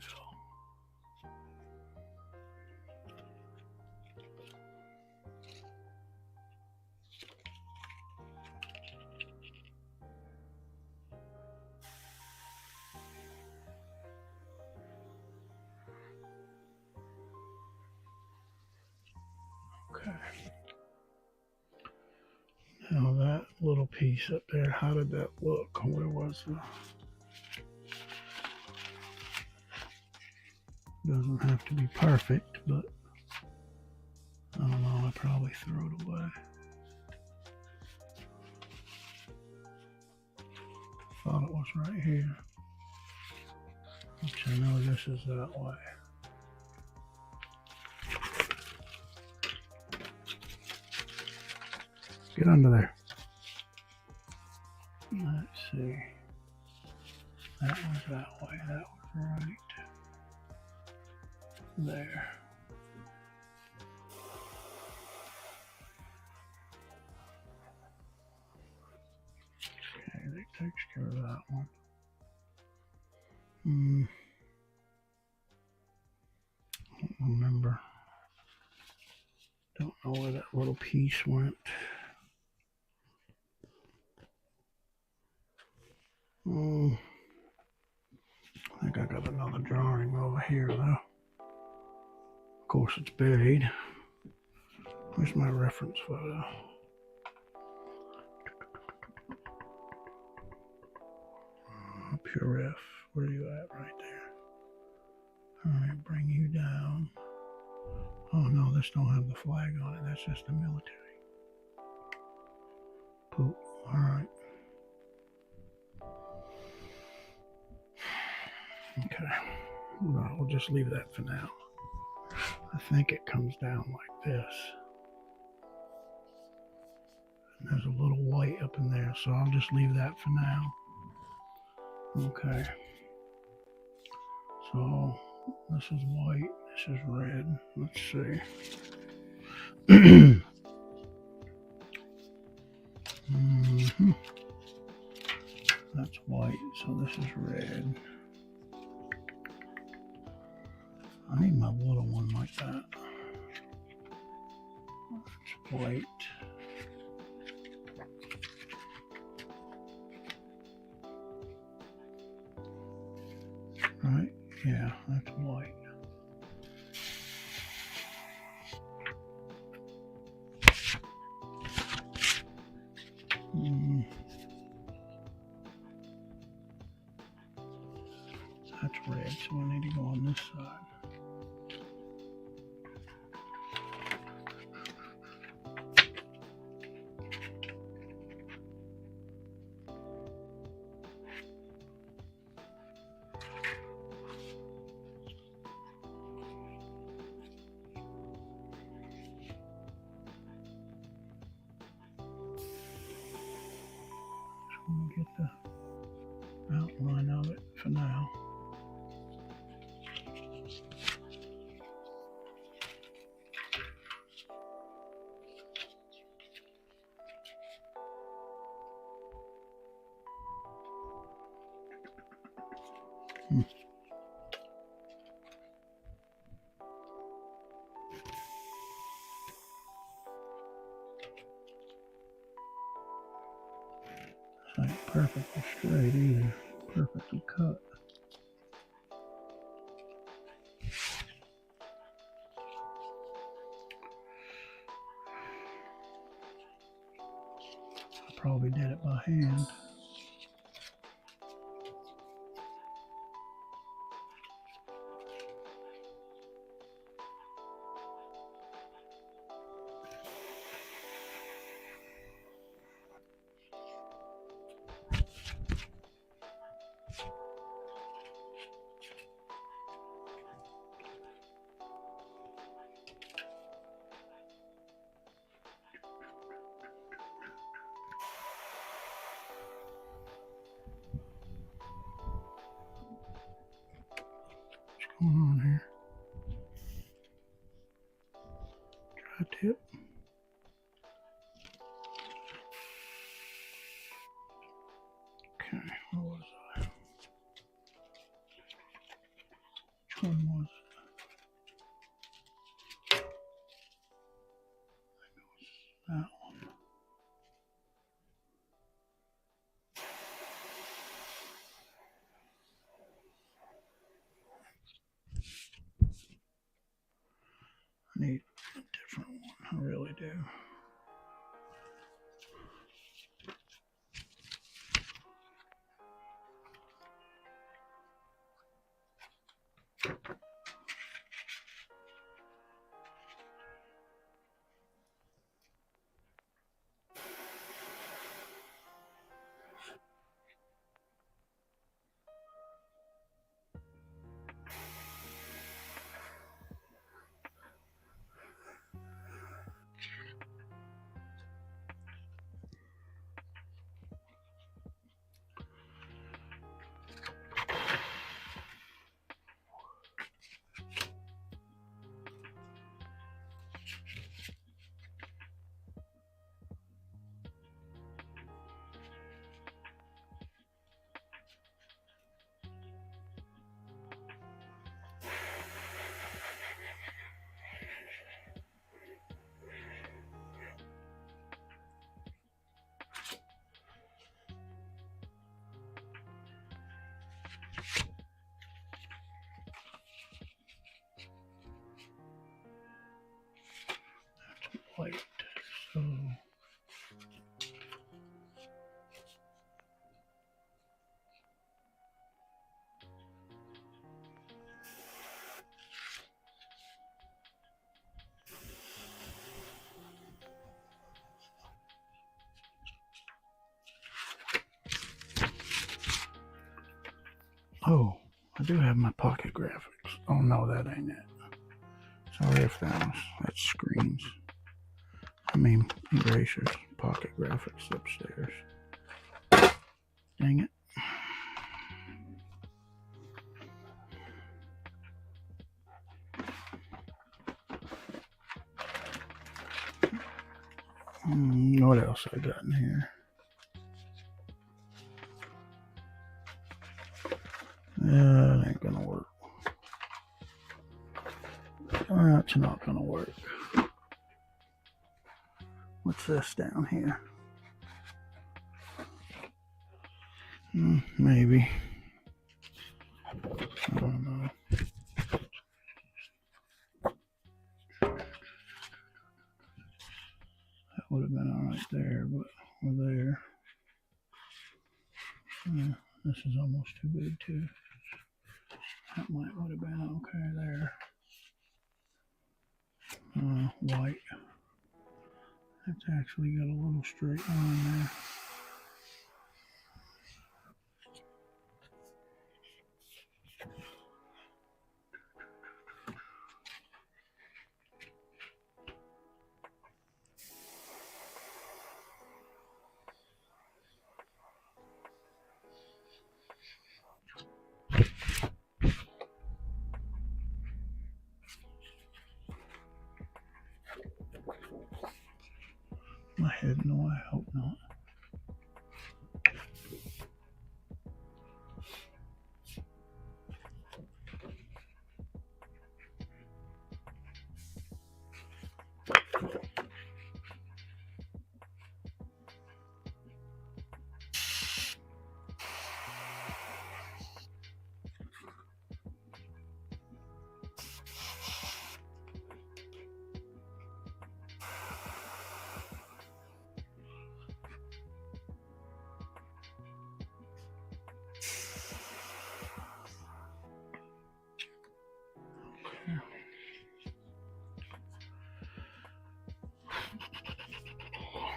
Okay. Now that little piece up there, how did that look? Where was the... Doesn't have to be perfect, but I don't know, I probably threw it away. Thought it was right here. Which I know this is that way. Get under there. Let's see. That was that way. That was right there. Okay, that takes care of that one. Don't remember. Don't know where that little piece went. I think I got another drawing over here though. Of course it's buried. Where's my reference photo? Pure F, where are you at? Right there. Alright, bring you down. Oh no, this don't have the flag on it, that's just the military. Poop, alright. Okay, well, we'll just leave that for now. I think it comes down like this. And there's a little white up in there, so I'll just leave that for now. Okay. So, this is white, this is red. Let's see. That's white, so this is red. I need my little one like that. That's white. Right? Yeah, that's white. That's red, so I need to go on this side. Get the outline of it for now. This ain't perfectly straight either. Perfectly cut. I probably did it by hand. Tri-tip. Okay, where was I? Which one was it? That one. I need a different one, I really do. White. So oh, I do have my pocket graphics. Oh no, that ain't it. Sorry if that's screens. I mean erasers, pocket graphics upstairs. Dang it. What else I got in here? That ain't gonna work. That's not gonna work. What's this down here? Maybe. I don't know. That would have been alright there, but we're there. Yeah, this is almost too big too. That would have been okay there. White. It's actually got a little straight line there. My head, no, I hope not.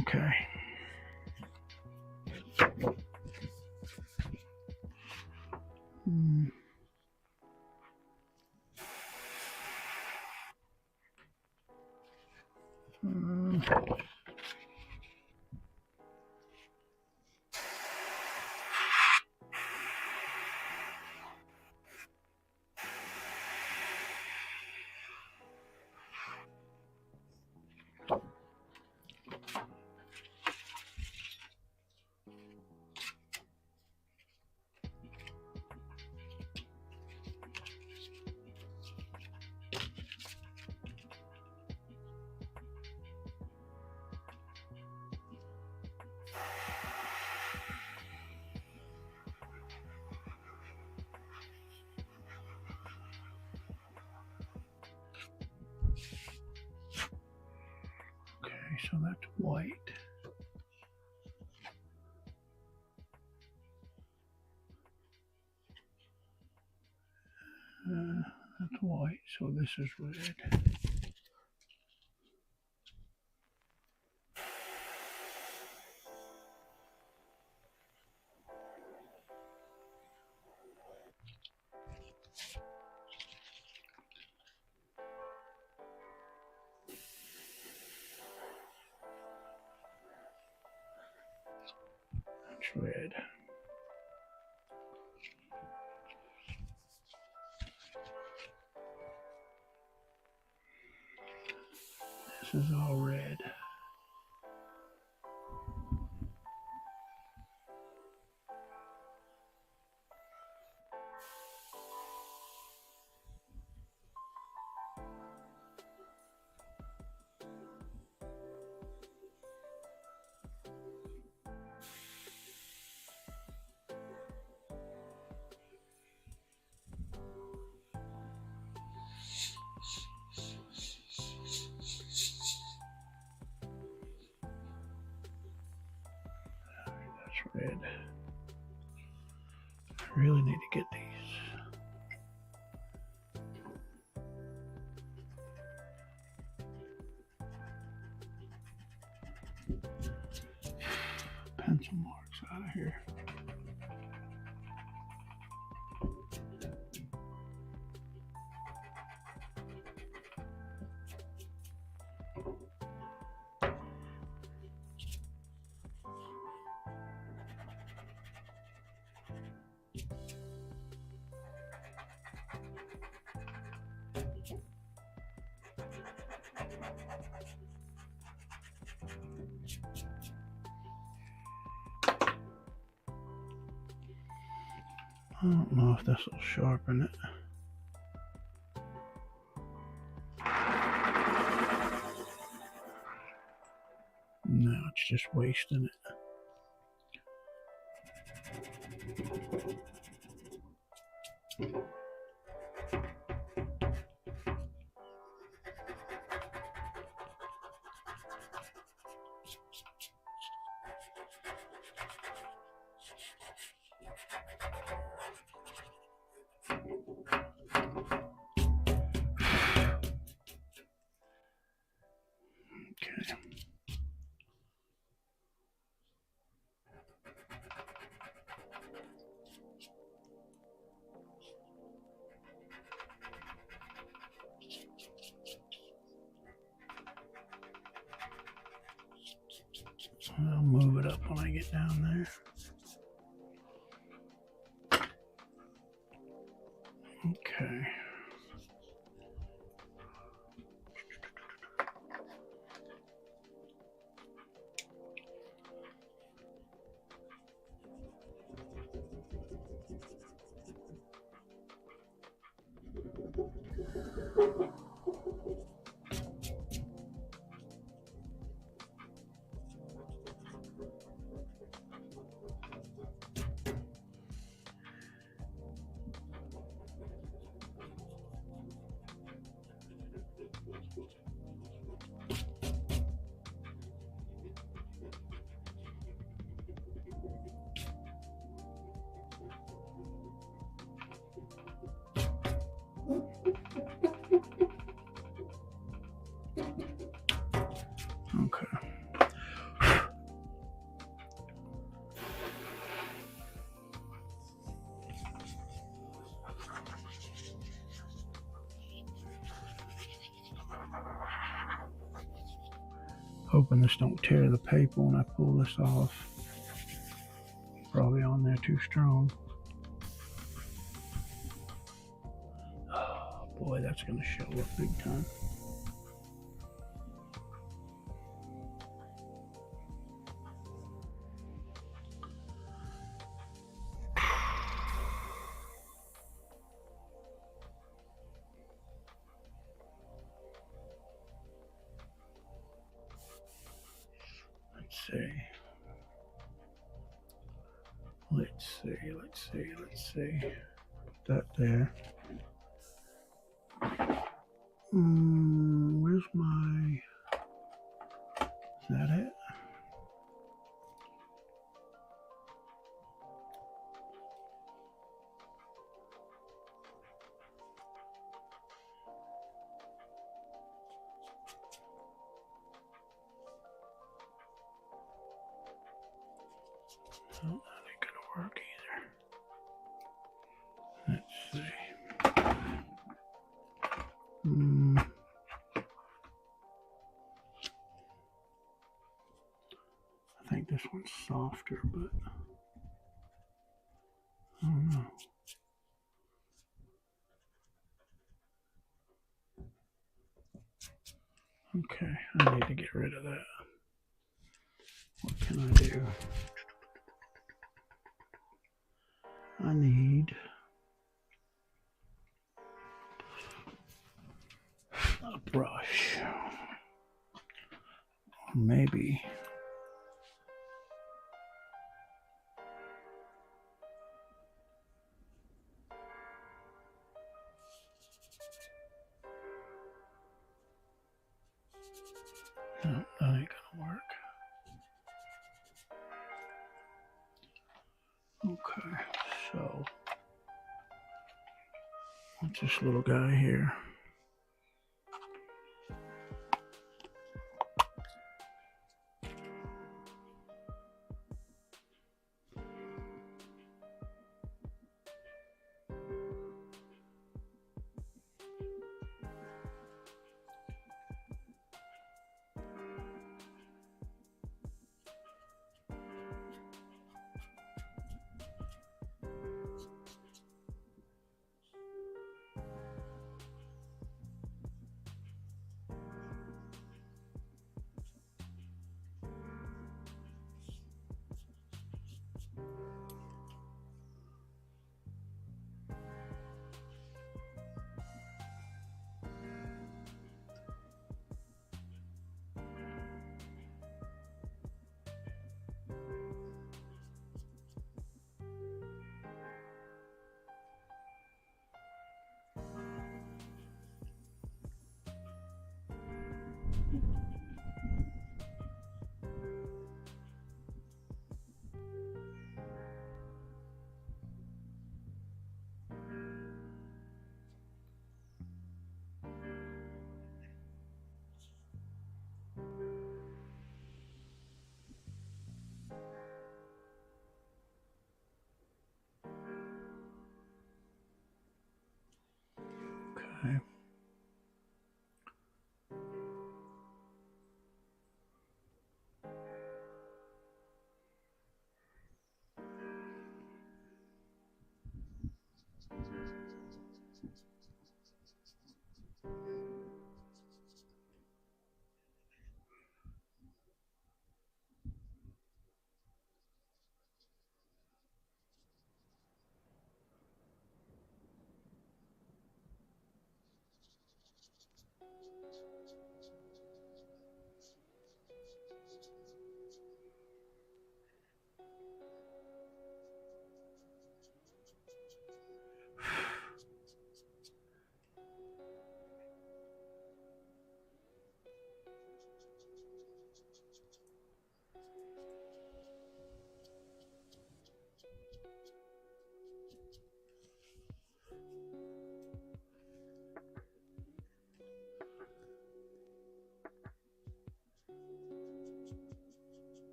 Okay. so that's white. That's white, so this is red. That's red. This is all red. Red. I really need to get these. Pencil marks out of here. I don't know if this will sharpen it. No, it's just wasting it. Okay. I'll move it up when I get down there. Okay. Okay. Hoping this don't tear the paper when I pull this off. Probably on there too strong. Oh boy, that's gonna show up big time. Let's see. Put that there. Where's my Oh, that ain't gonna work either. Let's see. I think this one's softer, but I don't know. Okay, I need to get rid of that. What can I do? I need a brush. Or maybe no, that ain't gonna work. Okay, so what's this little guy here? Okay.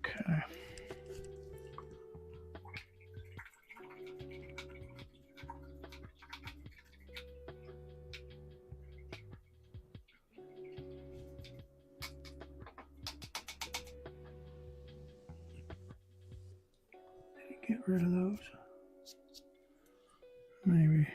Okay. Get rid of those. Maybe.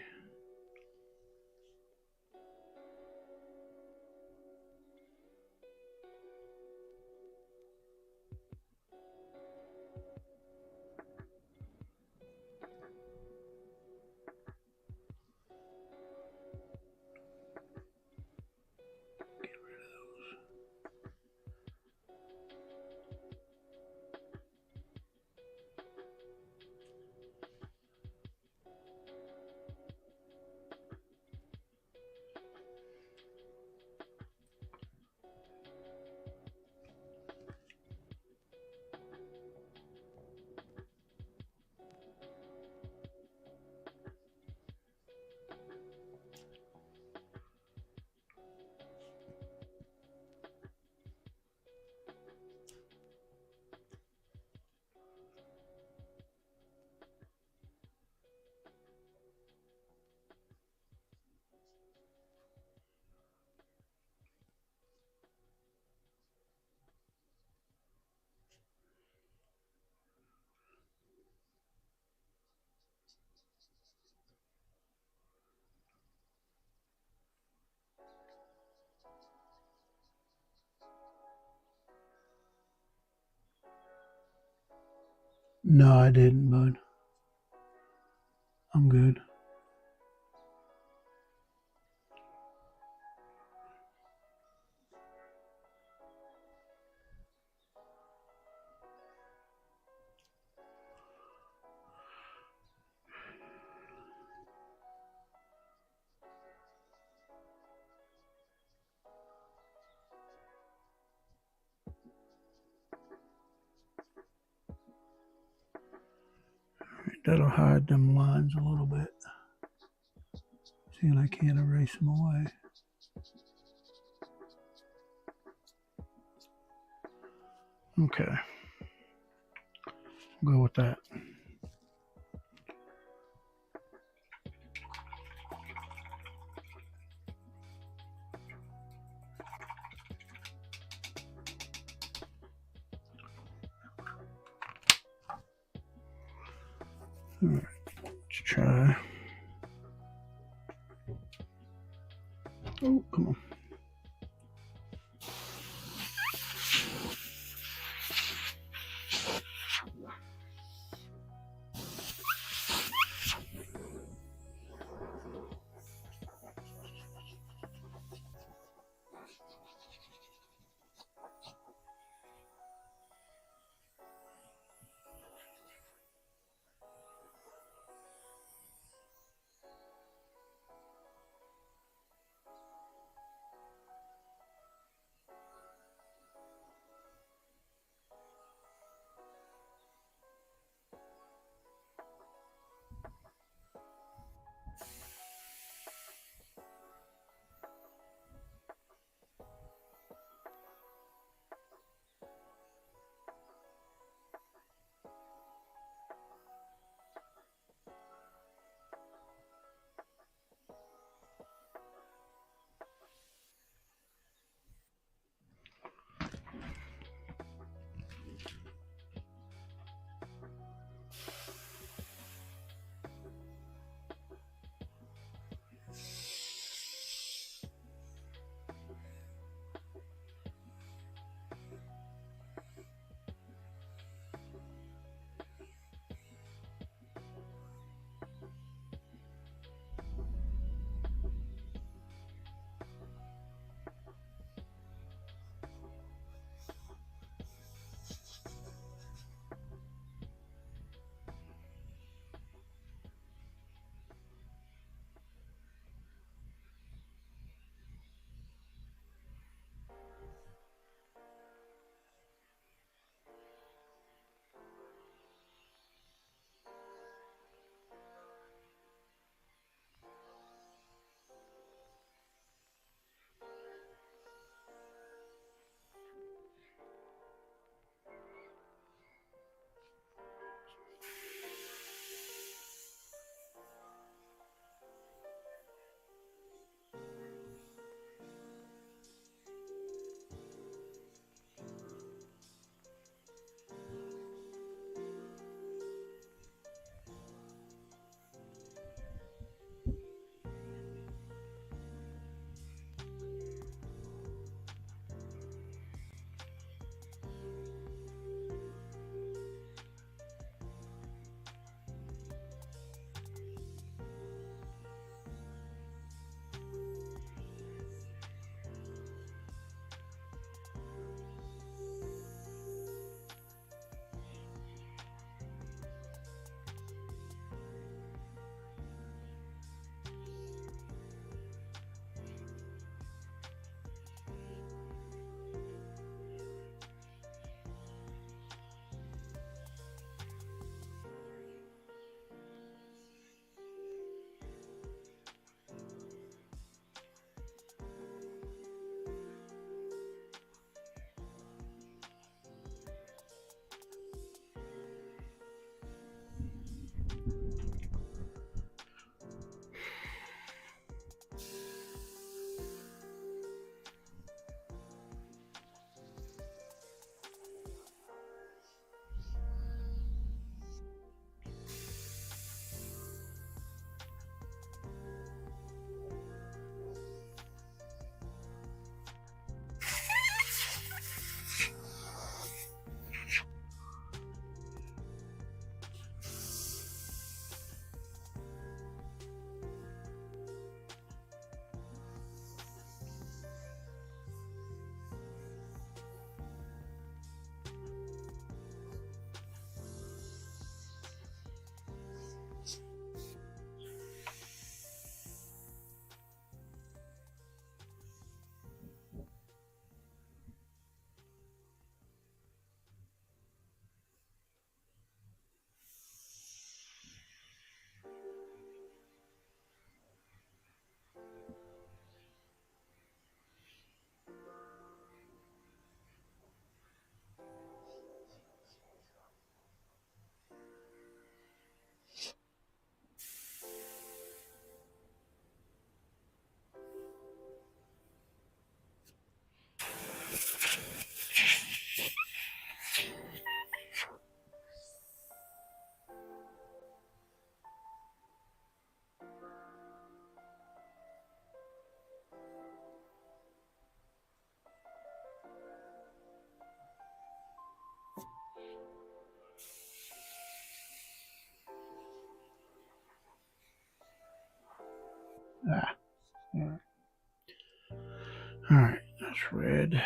No, I didn't, bud. I'm good. That'll hide them lines a little bit. See, and I can't erase them away. Okay. Go with that. All right, let's try. Oh, come on. Ah, alright. Alright, that's red.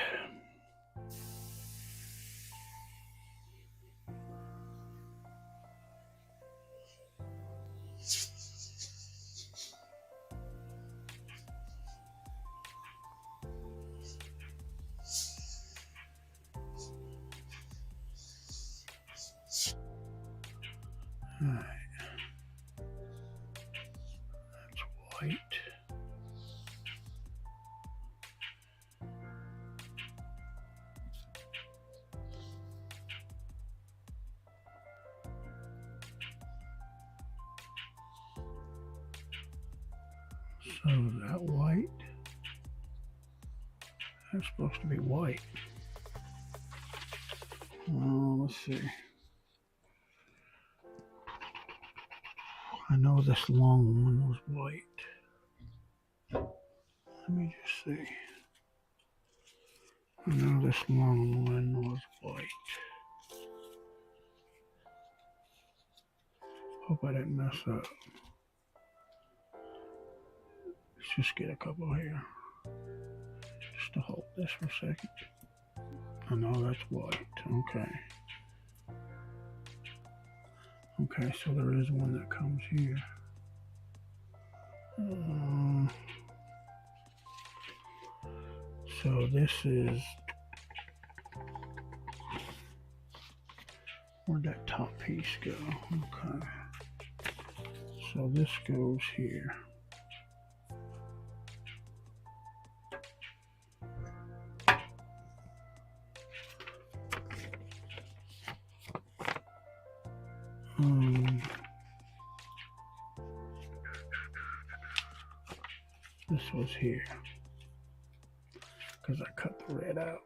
Alright. That's white. So that white, that's supposed to be white. Let's see. I know this long one was white. Let me just see. I know this long one was white. Hope I didn't mess up. Let's just get a couple here. Just to hold this for a second. I know that's white. Okay. Okay, so there is one that comes here. So this is, where'd that top piece go? Okay. So this goes here. This was here because I cut the red out.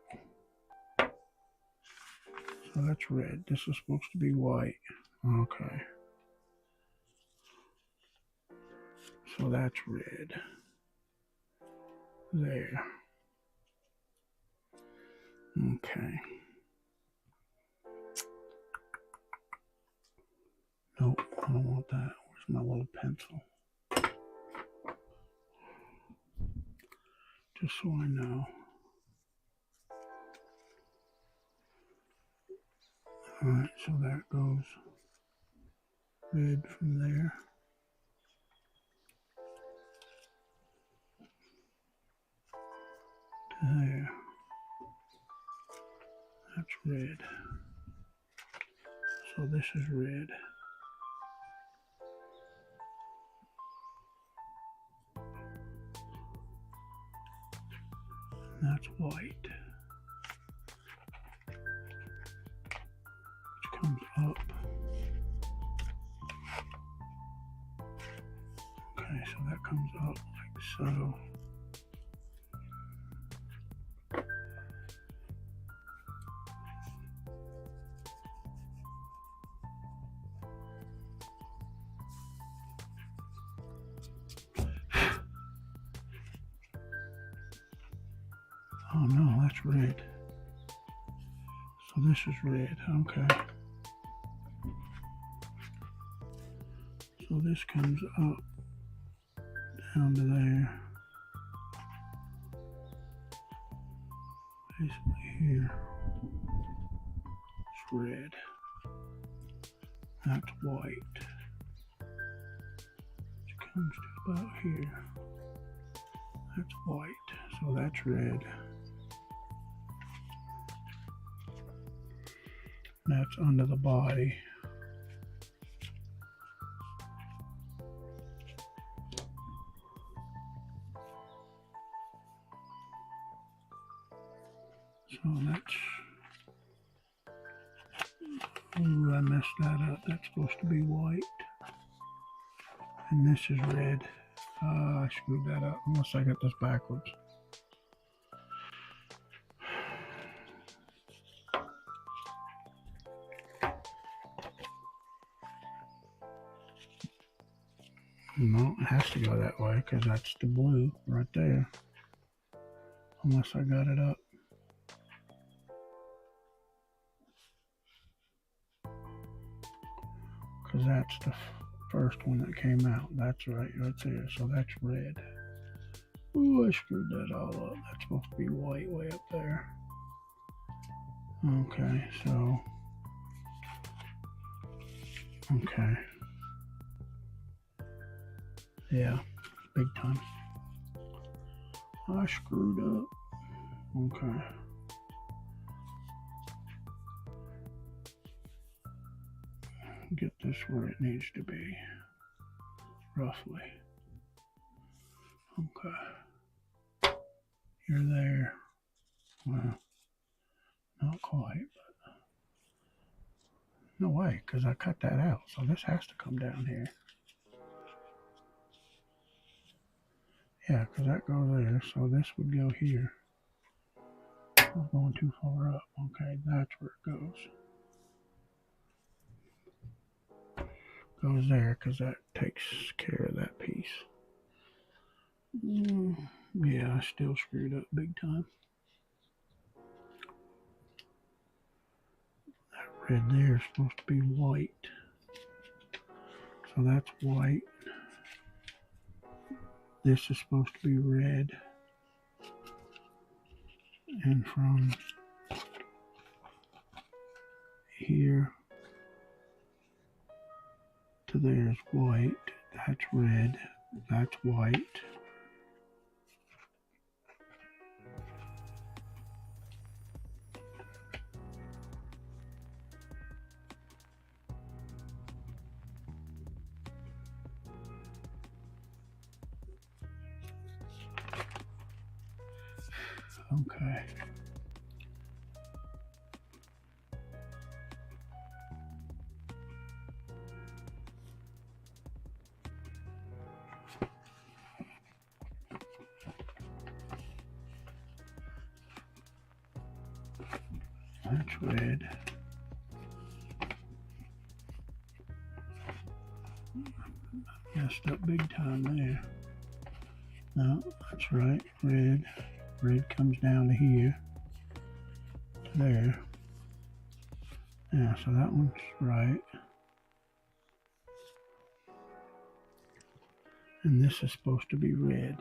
So that's red. This is supposed to be white. Okay. So that's red. There. Okay. Nope, I don't want that. Where's my little pencil? Just so I know. Alright, so that goes red from there. To there. That's red. So this is red. That's white. Which comes up. Okay, so that comes up like so. Oh no, that's red. So this is red, okay. So this comes up down to there. Basically here. It's red. That's white. Which comes to about here. That's white. So that's red. That's under the body. So that's, ooh, I messed that up. That's supposed to be white. And this is red. I screwed that up, unless I got this backwards. No, it has to go that way because that's the blue right there. Unless I got it up. Because that's the first one that came out. That's right there. So that's red. Ooh, I screwed that all up. That's supposed to be white way up there. Okay, so okay. Yeah, big time. I screwed up. Okay. Get this where it needs to be, roughly. Okay. You're there. Well, not quite, but no way, because I cut that out. So this has to come down here. Yeah, because that goes there. So this would go here. I'm going too far up. Okay, that's where it goes. Goes there because that takes care of that piece. Yeah, I still screwed up big time. That red there is supposed to be white. So that's white. This is supposed to be red. And from here to there is white. That's red. That's white. Okay. That's red. Messed up big time there. No, that's right. Red. Red comes down to here. To there. Yeah, so that one's right. And this is supposed to be red.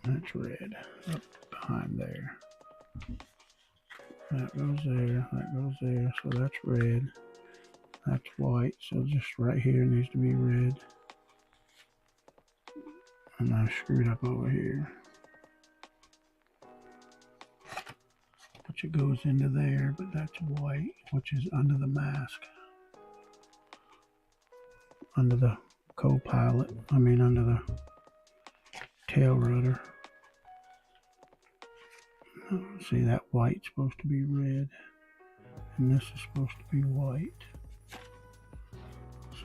That's red. Up behind there. That goes there. That goes there. So that's red. That's white. So just right here needs to be red. And I screwed up over here. Which it goes into there, but that's white, which is under the mask. Under the co-pilot. I mean under the tail rudder. See, that white's supposed to be red, and this is supposed to be white.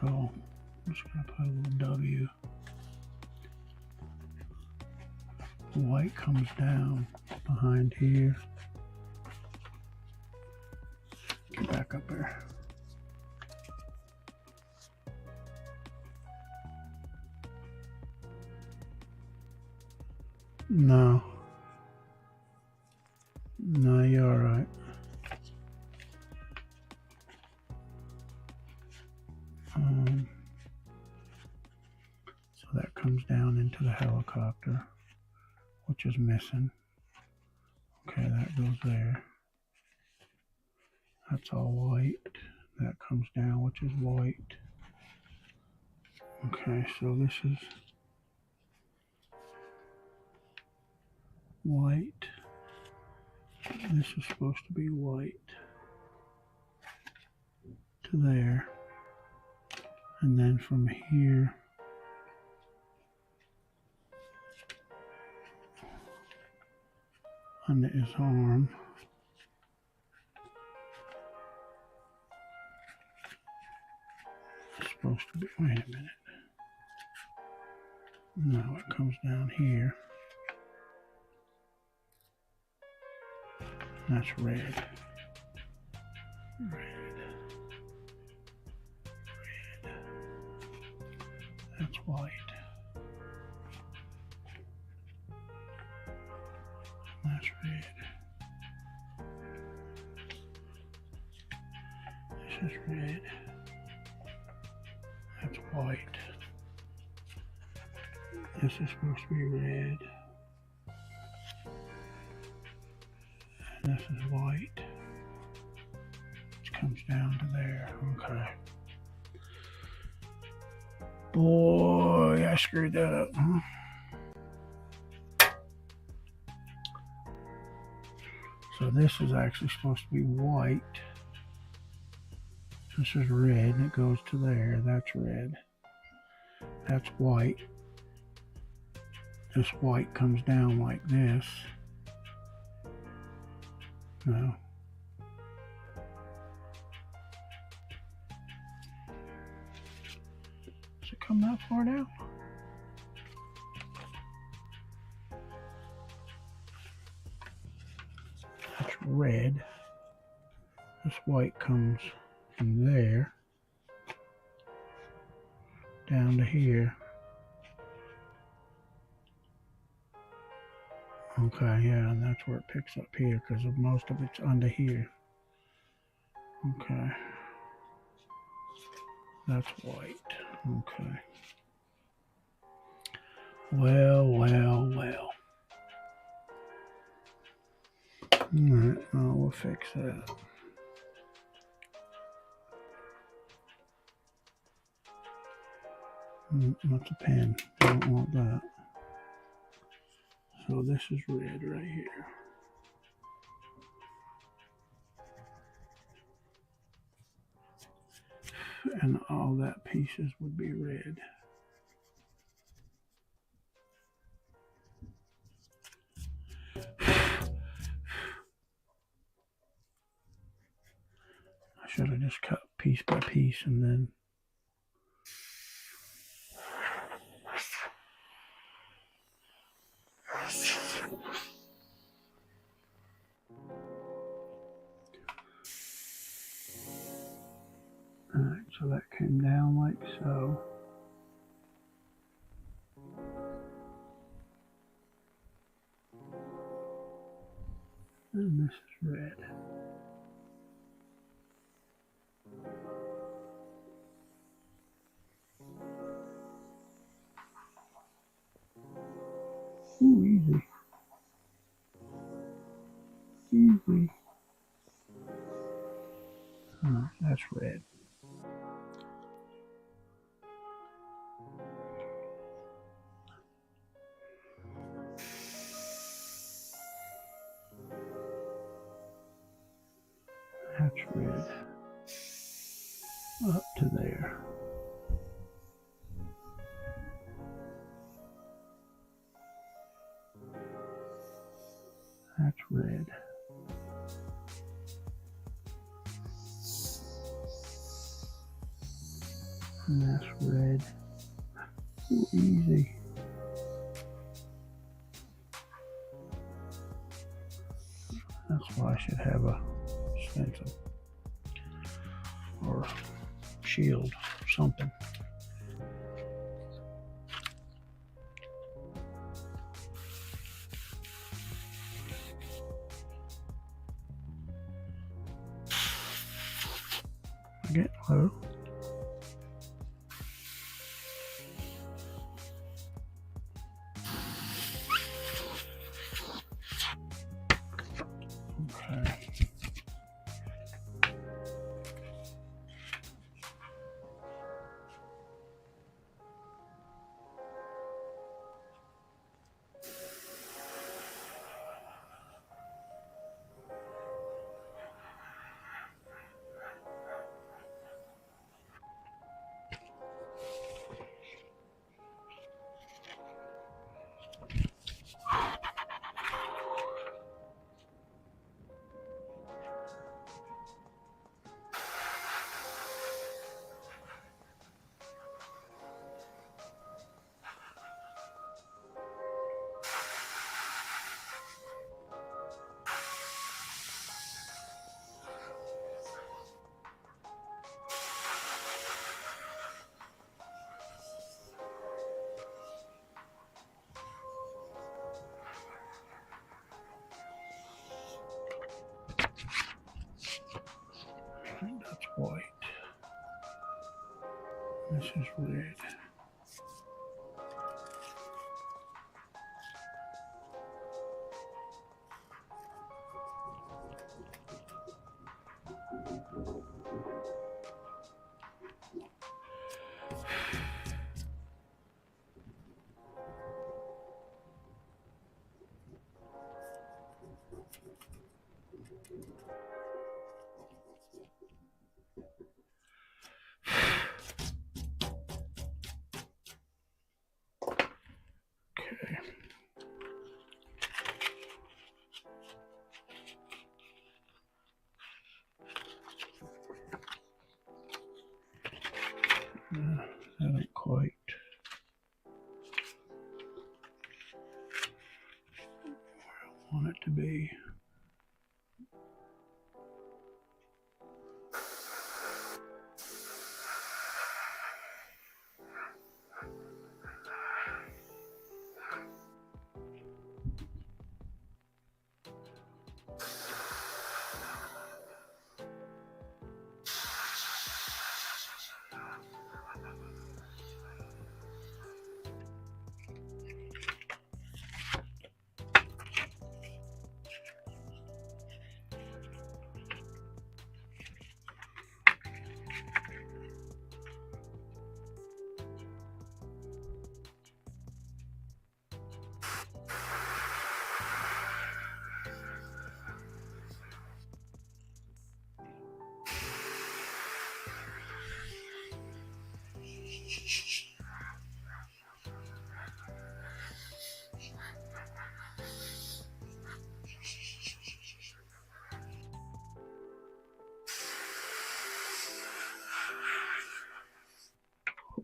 So I'm just gonna put a little W. The white comes down behind here. Get back up there. No. No, you're all right. So that comes down into the helicopter, which is missing. Okay, that goes there. That's all white. That comes down, which is white. Okay, so this is white. This is supposed to be white to there. And then from here under his arm, it's supposed to be, wait a minute. No, it comes down here. That's red. Red. Red. That's white. That's red. is red. That's white. This is supposed to be red. And this is white. Which comes down to there. Okay. Boy, I screwed that up, huh? So this is actually supposed to be white. This is red and it goes to there. That's red. That's white. This white comes down like this. No. Does it come that far down? That's red. This white comes from there down to here. Okay, yeah, and that's where it picks up here because of most of it's under here. Okay. That's white. Okay. Well. Alright, we'll fix that. That's a pen. I don't want that. So this is red right here. And all that pieces would be red. I should have just cut piece by piece and then alright, so that came down like so. And this is red. Ooh, easy. Easy. Alright, that's red. That's red. Up to there. That's red. And that's red. Ooh, easy. That's why I should have a stencil or shield or something. Get low. Okay. This is red. Okay. That ain't quite where I want it to be.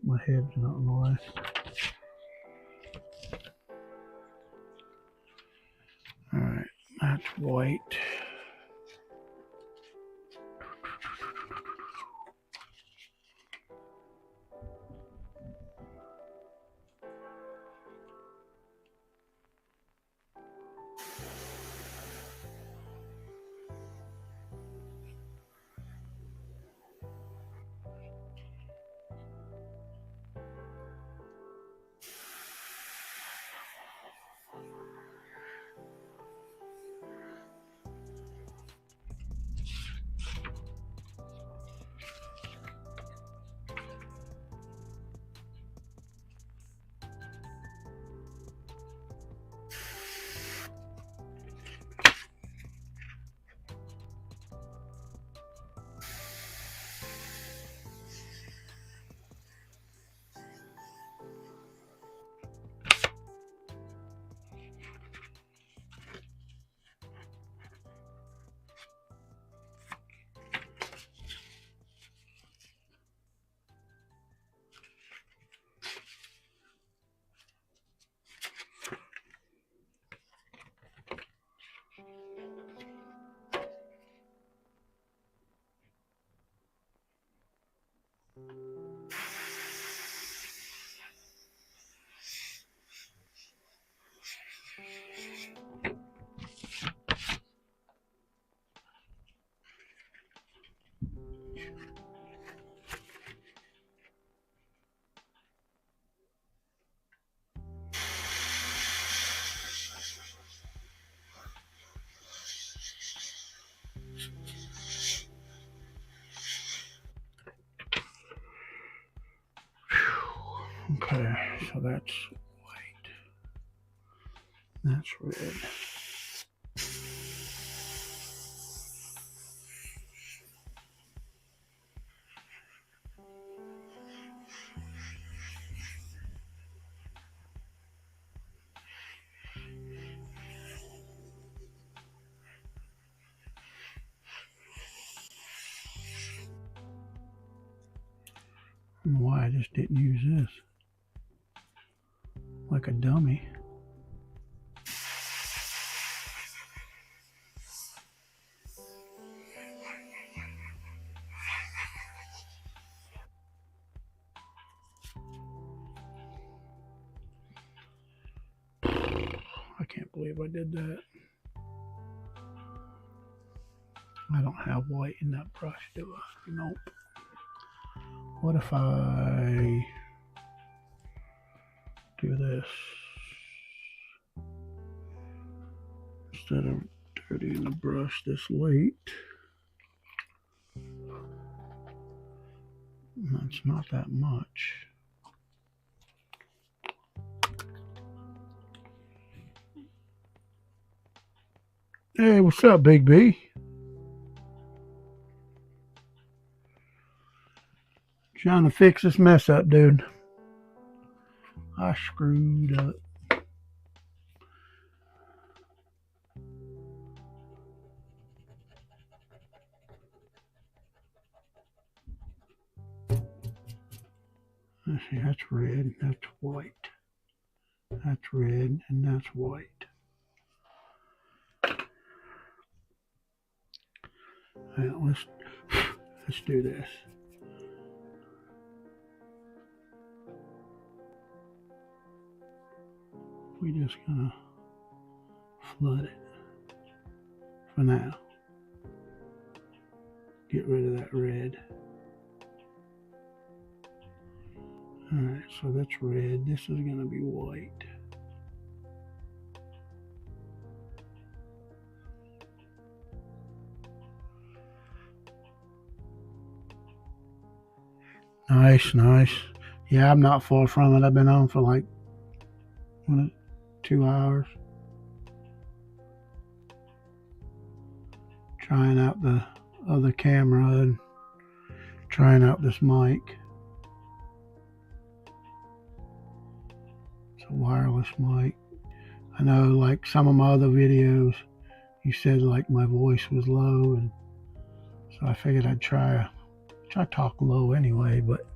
My head's not in the way. Alright, that's white. Okay, so that's white. That's red. I don't know why I just didn't use this like a dummy. I can't believe I did that. I don't have white in that brush, do I? Nope. What if I do this? Instead of dirtying the brush this late, that's not that much. Hey, what's up, Big B? Trying to fix this mess up, dude. I screwed up. Let's see, that's red, that's white. That's red, and that's white. Well, let's do this. We just gonna flood it for now. Get rid of that red. Alright, so that's red. This is gonna be white. Nice, nice. Yeah, I'm not far from it. I've been on for like 2 hours. Trying out the other camera and trying out this mic. It's a wireless mic. I know like some of my other videos you said like my voice was low, and so I figured I'd try talk low anyway, but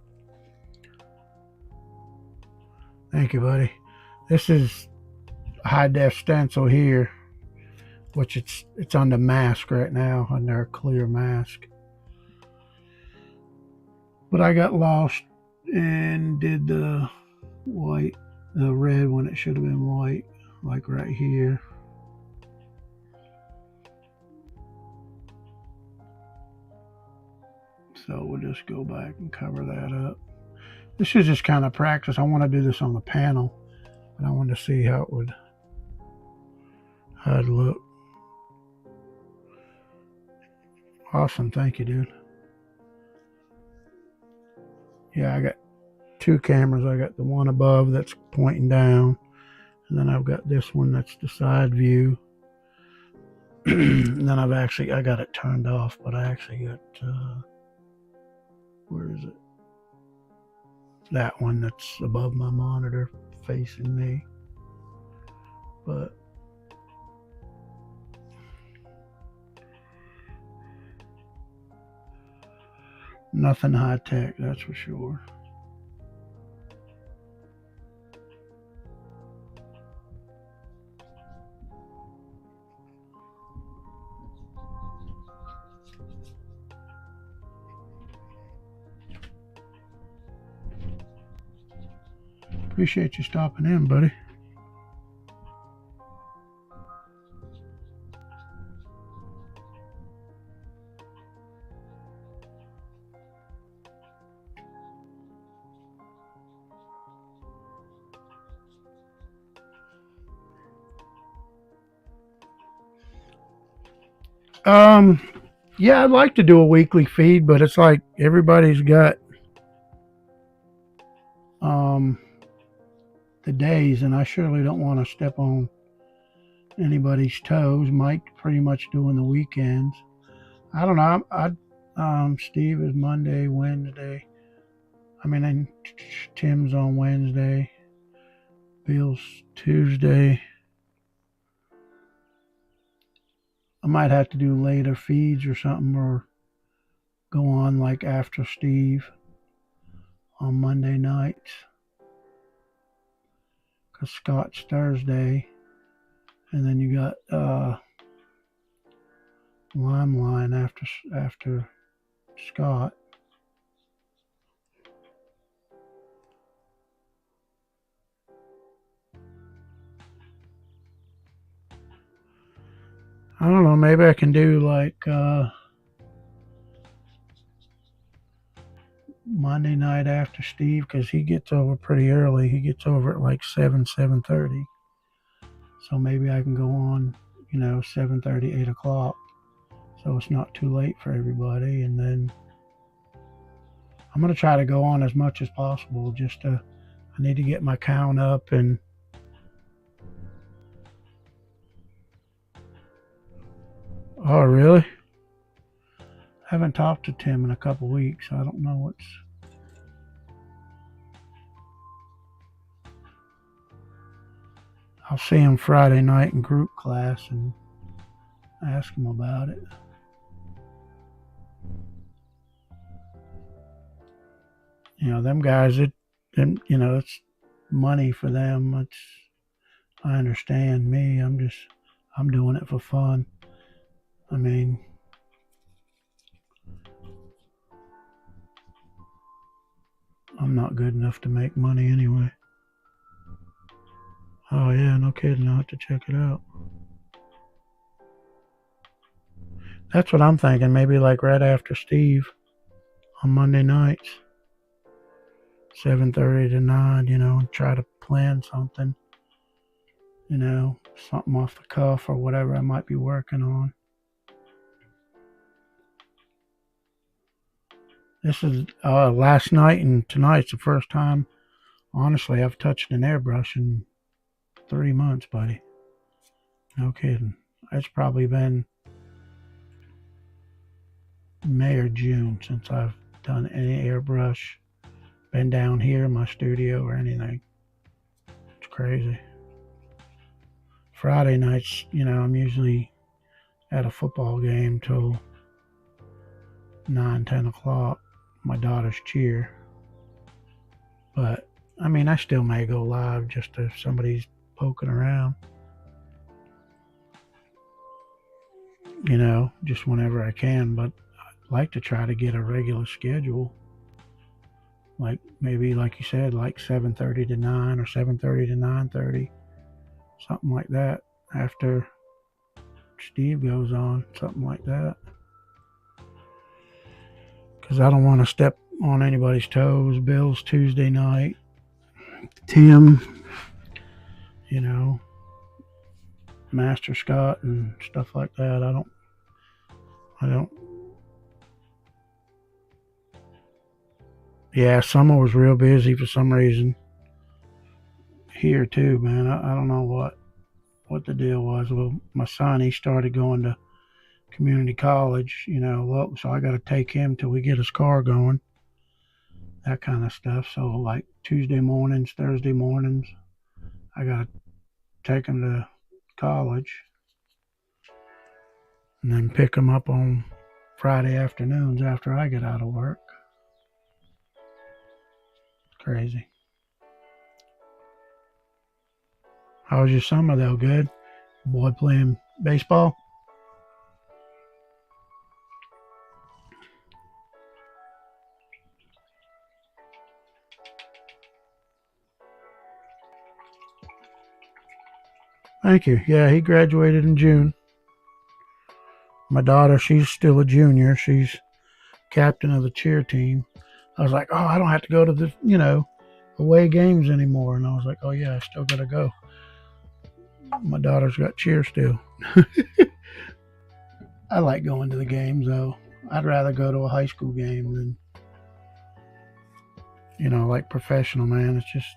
thank you, buddy. This is high def stencil here, which it's on the mask right now, under a clear mask. But I got lost and did the red when it should have been white, like right here. So we'll just go back and cover that up. This is just kind of practice. I want to do this on the panel, and I want to see how it'd look. Awesome, thank you, dude. Yeah, I got 2 cameras. I got the one above that's pointing down, and then I've got this one that's the side view. And then I got it turned off, but I actually got where is it? That one that's above my monitor facing me. But nothing high tech, that's for sure. Appreciate you stopping in, buddy. Yeah, I'd like to do a weekly feed, but it's like everybody's got the days, and I surely don't want to step on anybody's toes. Mike pretty much doing the weekends. I don't know. Steve is Monday, Wednesday. And Tim's on Wednesday. Bill's Tuesday. I might have to do later feeds or something, or go on like after Steve on Monday nights, because Scott's Thursday, and then you got Limeline after Scott. I don't know, maybe I can do like Monday night after Steve, because he gets over pretty early. He gets over at like 7:30. So maybe I can go on, 7:30, 8 o'clock. So it's not too late for everybody. And then I'm going to try to go on as much as possible. I need to get my count up. And oh, really? I haven't talked to Tim in a couple weeks. I don't know what's. I'll see him Friday night in group class and ask him about it. Them guys, it's money for them. I understand me. I'm doing it for fun. I mean, I'm not good enough to make money anyway. Oh yeah, no kidding. I'll have to check it out. That's what I'm thinking. Maybe like right after Steve on Monday nights, 7:30 to 9. And try to plan something. Something off the cuff or whatever I might be working on. This is last night and tonight's the first time, honestly, I've touched an airbrush in 3 months, buddy. No kidding. It's probably been May or June since I've done any airbrush, been down here in my studio or anything. It's crazy. Friday nights, I'm usually at a football game till 9, 10 o'clock. My daughter's cheer. But, I still may go live just if somebody's poking around. Just whenever I can. But I'd like to try to get a regular schedule. Like, maybe, like you said, like 7:30 to 9 or 7:30 to 9:30. Something like that after Steve goes on. Something like that. Because I don't want to step on anybody's toes. Bill's Tuesday night. Tim, Master Scott and stuff like that. I don't. Yeah, summer was real busy for some reason. Here too, man. I don't know what the deal was. Well, my son, he started going to community college, so I got to take him till we get his car going, that kind of stuff. So like Tuesday mornings, Thursday mornings, I got to take him to college and then pick him up on Friday afternoons after I get out of work. Crazy. How was your summer though? Good? Boy playing baseball? Thank you. Yeah, he graduated in June. My daughter, she's still a junior. She's captain of the cheer team. I was like, oh, I don't have to go to the, away games anymore. And I was like, oh yeah, I still got to go. My daughter's got cheer still. I like going to the games though. I'd rather go to a high school game than, like professional, man. It's just,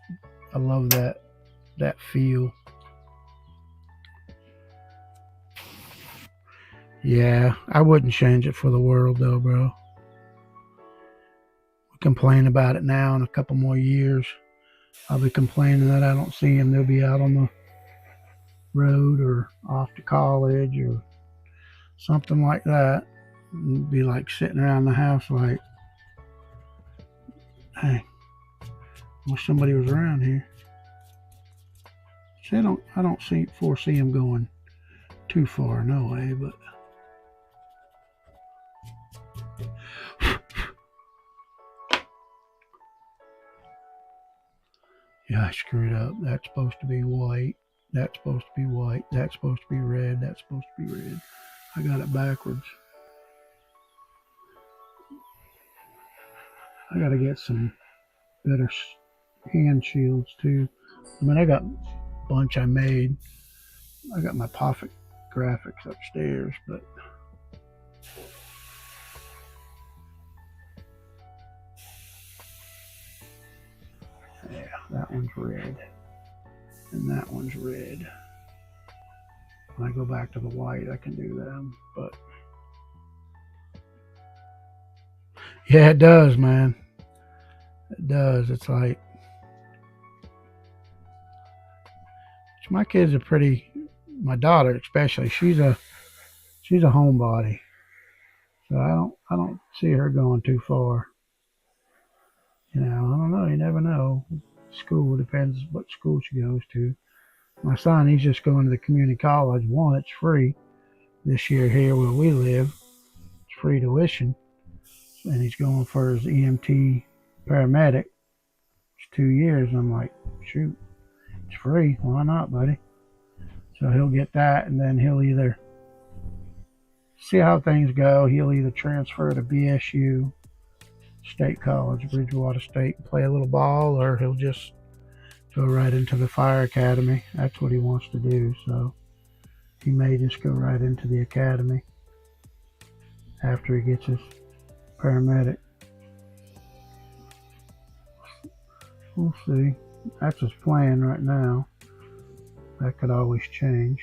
I love that feel. Yeah, I wouldn't change it for the world though, bro. We complain about it now. In a couple more years, I'll be complaining that I don't see them. They'll be out on the road or off to college or something like that. And be like sitting around the house like, hey, wish somebody was around here. See, I don't foresee them going too far, no way, but yeah, I screwed up. That's supposed to be white. That's supposed to be white. That's supposed to be red. That's supposed to be red. I got it backwards. I gotta get some better hand shields too. I mean, I got a bunch I made. I got my Poffit graphics upstairs, but yeah, that one's red. And that one's red. When I go back to the white, I can do them, but yeah, it does, man. It does. It's like my kids are pretty. My daughter, especially, she's a homebody, so I don't see her going too far. You know, I don't know. You never know. School depends what school she goes to. My son, he's just going to the community college. One, it's free this year here where we live. It's free tuition, and he's going for his EMT paramedic. It's 2 years. And I'm like, shoot, it's free. Why not, buddy? So he'll get that, and then he'll either see how things go. He'll either transfer to BSU, State College, Bridgewater State, and play a little ball, or he'll just go right into the fire academy. That's what he wants to do. So he may just go right into the academy after he gets his paramedic. We'll see. That's his plan right now. That could always change.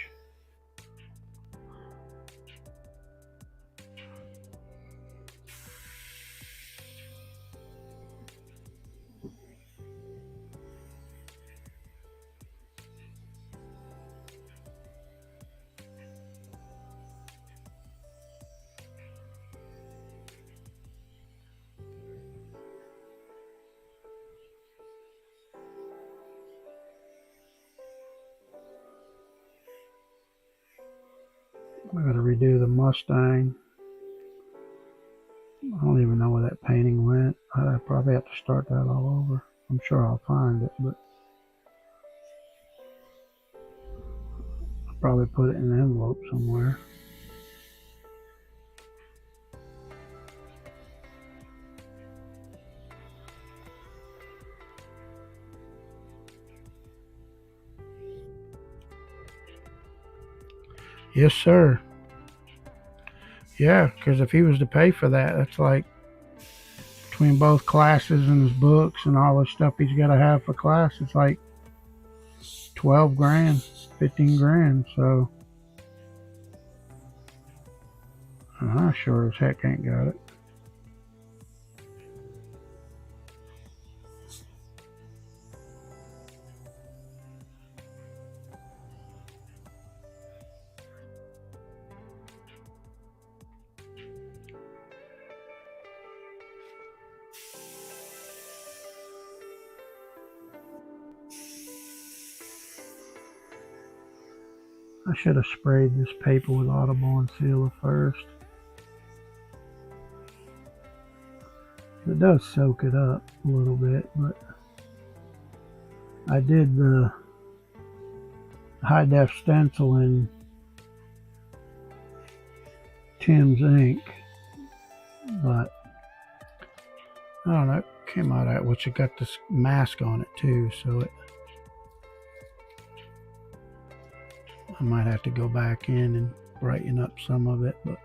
I gotta redo the Mustang. I don't even know where that painting went. I probably have to start that all over. I'm sure I'll find it, but I'll probably put it in an envelope somewhere. Yes, sir. Yeah, because if he was to pay for that, that's like between both classes and his books and all the stuff he's got to have for class, it's like 12 grand, 15 grand. So I sure as heck ain't got it. I should have sprayed this paper with Audubon sealer first. It does soak it up a little bit, but I did the high def stencil in Tim's ink, but I don't know, it came out right, which it got this mask on it too, so I might have to go back in and brighten up some of it, but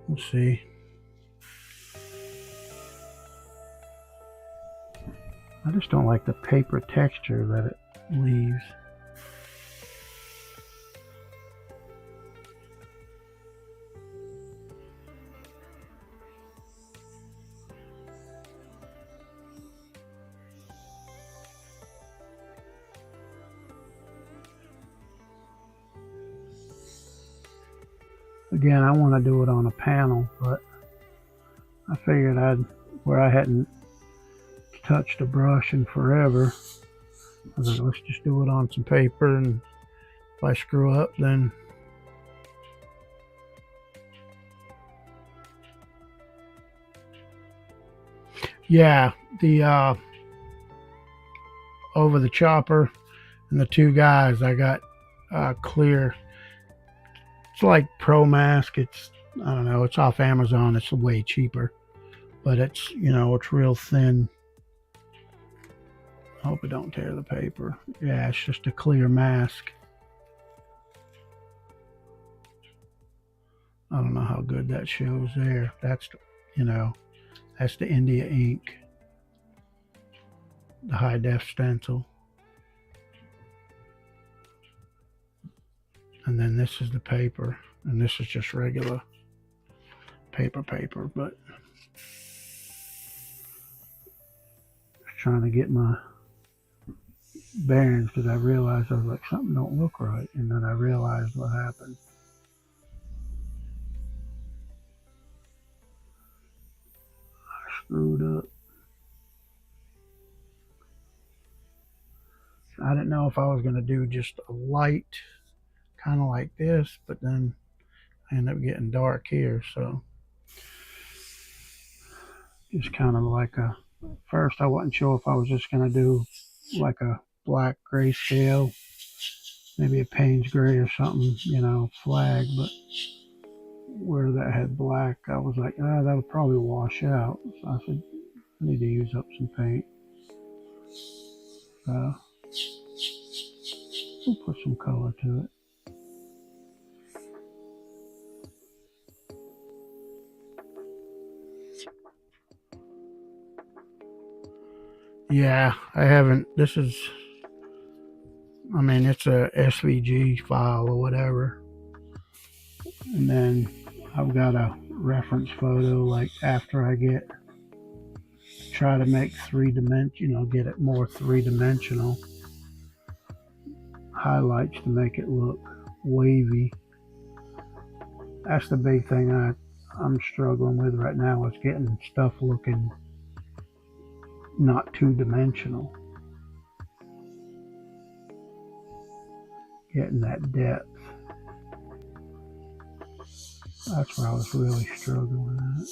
we'll see. I just don't like the paper texture that it leaves. Again, I want to do it on a panel, but I figured where I hadn't touched a brush in forever, I was like, let's just do it on some paper, and if I screw up, then yeah, the over the chopper and the two guys, I got clear. It's like Pro Mask. It's, I don't know, it's off Amazon. It's way cheaper, but it's, you know, it's real thin. I hope it don't tear the paper. Yeah, it's just a clear mask. I don't know how good that shows there. That's, you know, that's the India ink, the high def stencil. And then this is the paper, and this is just regular paper, but just trying to get my bearings, because I realized I was like, something don't look right, and then I realized what happened. I screwed up. I didn't know if I was going to do just a light, kind of like this, but then I ended up getting dark here, so just kind of like a, first I wasn't sure if I was just going to do like a black grayscale, maybe a Payne's gray or something, you know, flag, but where that had black, I was like, that'll probably wash out. So I said, I need to use up some paint. We'll put some color to it. Yeah, I haven't, this is, I mean, it's a SVG file or whatever. And then I've got a reference photo, like after I try to make get it more three-dimensional highlights to make it look wavy. That's the big thing I'm struggling with right now, is getting stuff looking not two-dimensional. Getting that depth. That's where I was really struggling at.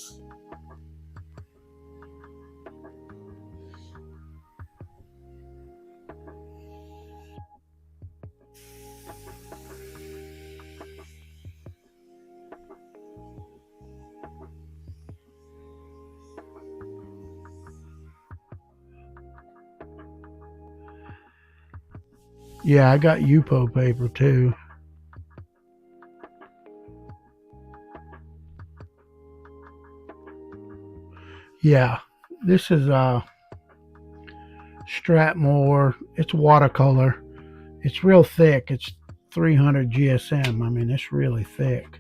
Yeah, I got Yupo paper too. Yeah, this is Stratmore. It's watercolor. It's real thick. It's 300 GSM. I mean, it's really thick.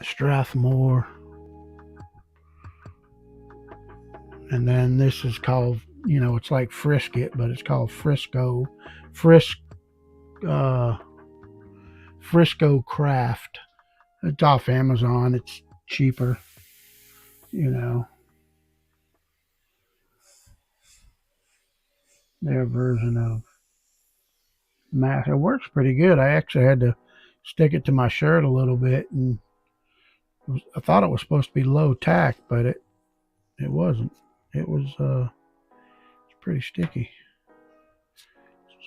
Strathmore. And then this is called, you know, it's like Frisket, but it's called Frisco Craft. It's off Amazon. It's cheaper, you know, their version of mask. It works pretty good. I actually had to stick it to my shirt a little bit, and I thought it was supposed to be low tack, but it wasn't. It was it's pretty sticky.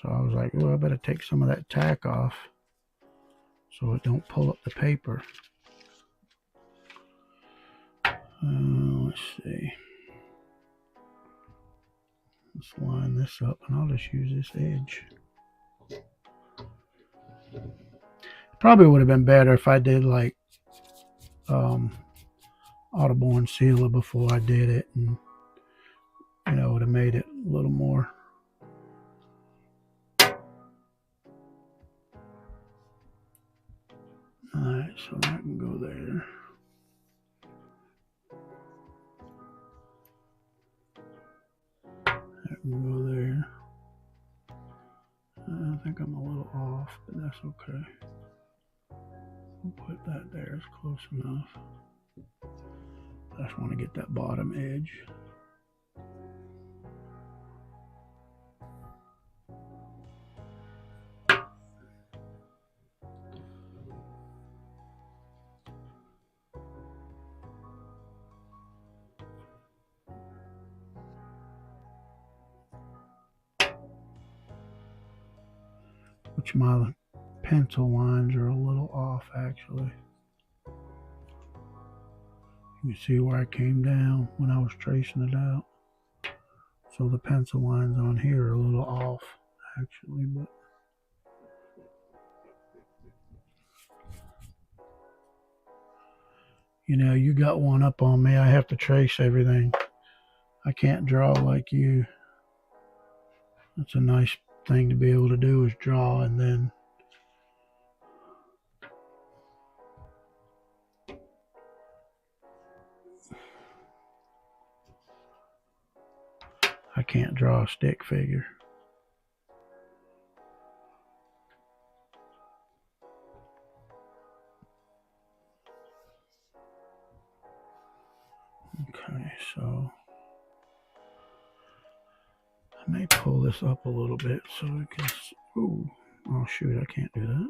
So I was like, well, I better take some of that tack off so it don't pull up the paper. Let's see. Let's line this up, and I'll just use this edge. Probably would have been better if I did like Audubon sealer before I did it, and you know, would have made it a little more. Alright, so that can go there. That can go there. I think I'm a little off, but that's okay. We'll put that there, it's close enough. I just want to get that bottom edge. Which my pencil lines are a little off, actually. You see where I came down when I was tracing it out. So the pencil lines on here are a little off, actually, but you know, you got one up on me. I have to trace everything. I can't draw like you. That's a nice thing to be able to do, is draw and then I can't draw a stick figure. Okay, so I may pull this up a little bit so we can. Ooh, oh shoot, I can't do that.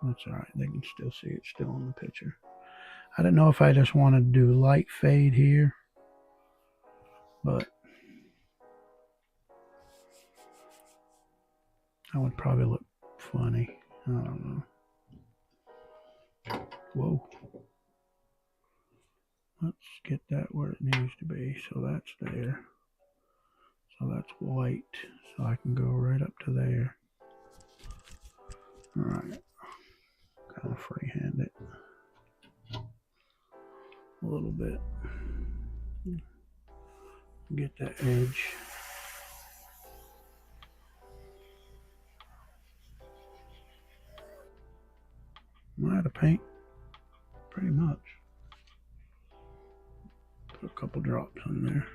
That's all right. They can still see it still in the picture. I don't know if I just want to do light fade here, but that would probably look funny. I don't know. Whoa. Let's get that where it needs to be. So that's there. So that's white. So I can go right up to there. All right. Kind of freehand it a little bit. Get that edge. I'm out of paint, pretty much. Put a couple drops in there.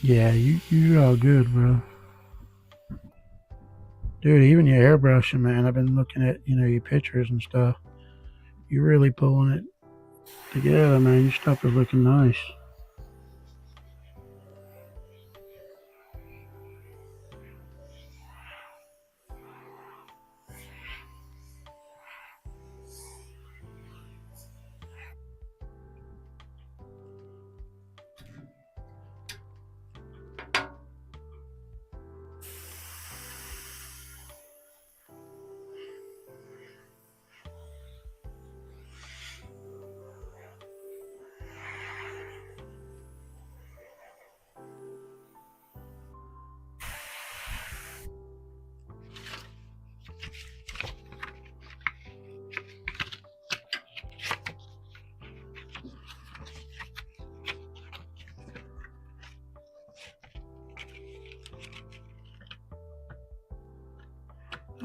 Yeah, you're all good, bro. Dude, even your airbrushing, man. I've been looking at, you know, your pictures and stuff. You're really pulling it together, man. Your stuff is looking nice.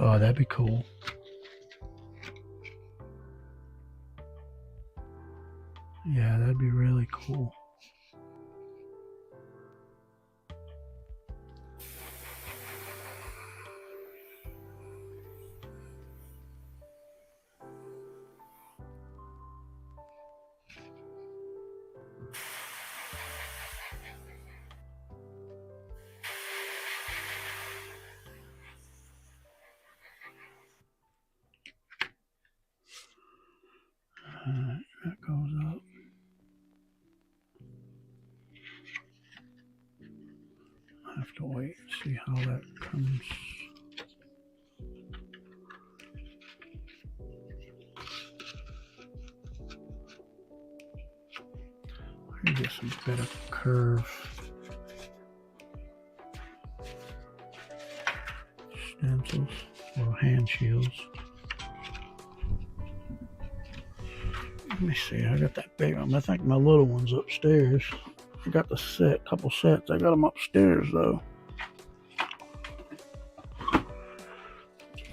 Oh, that'd be cool. Yeah, that'd be really cool. Alright, that goes up. I have to wait and see how that comes. I can get some better curve. Stencils or hand shields. Let me see, I got that big one. I think my little one's upstairs. I got the couple sets. I got them upstairs though.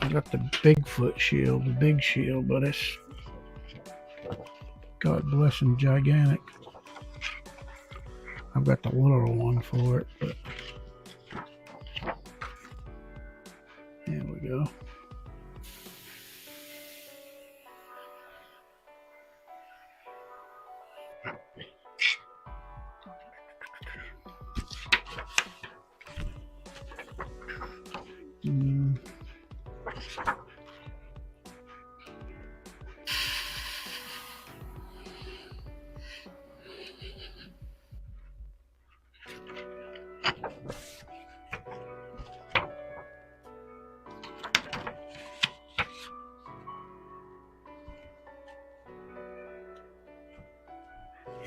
I got the Bigfoot shield, the big shield, but it's, God bless him, gigantic. I've got the little one for it, but there we go.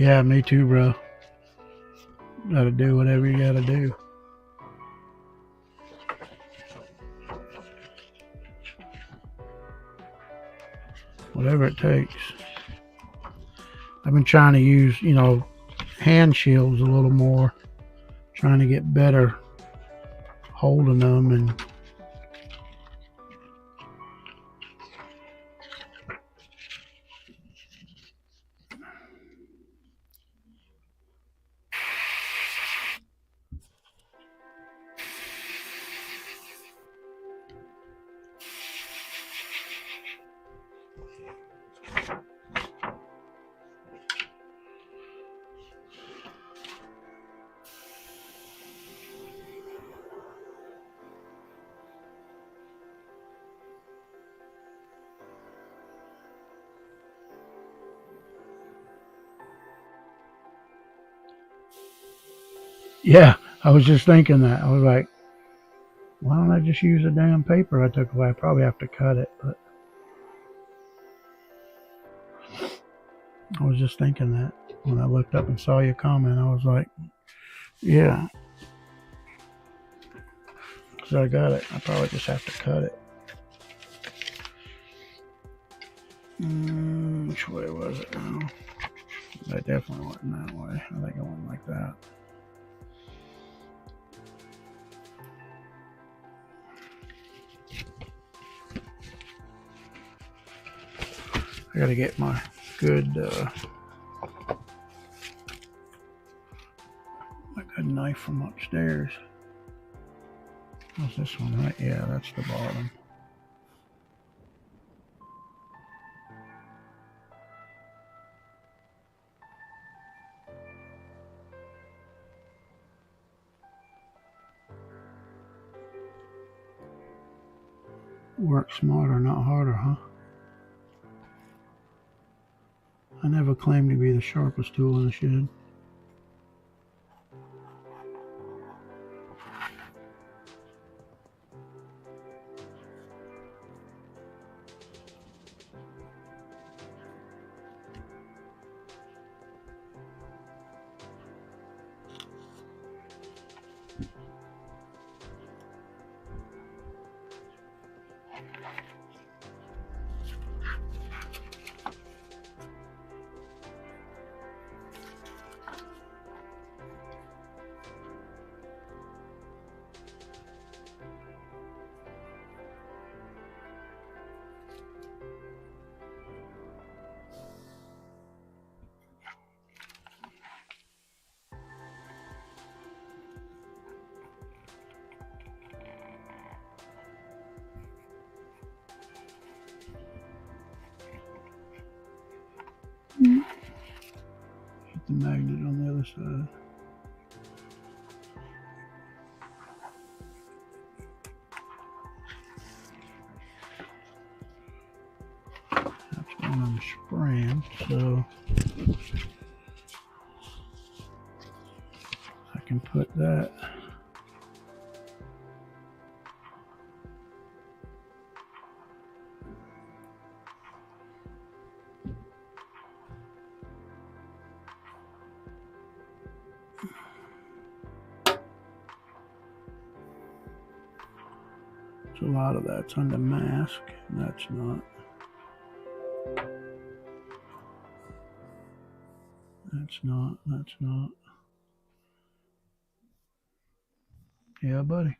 Yeah, me too, bro. Gotta do whatever you gotta do. Whatever it takes. I've been trying to use, hand shields a little more. Trying to get better holding them and yeah, I was just thinking that. I was like, why don't I just use the damn paper I took away? I probably have to cut it, but I was just thinking that when I looked up and saw your comment. I was like, yeah, because I got it. I probably just have to cut it. Which way was it now? I definitely went that way. I think I went like that. I gotta get my good knife from upstairs. What's this one, right? Yeah, that's the bottom. Work smarter, not harder, huh? I never claimed to be the sharpest tool in the shed. Hit the magnet on the other side. That's one I'm spraying, so I can put that. A lot of that's under mask, and that's not. That's not. That's not. Yeah, buddy.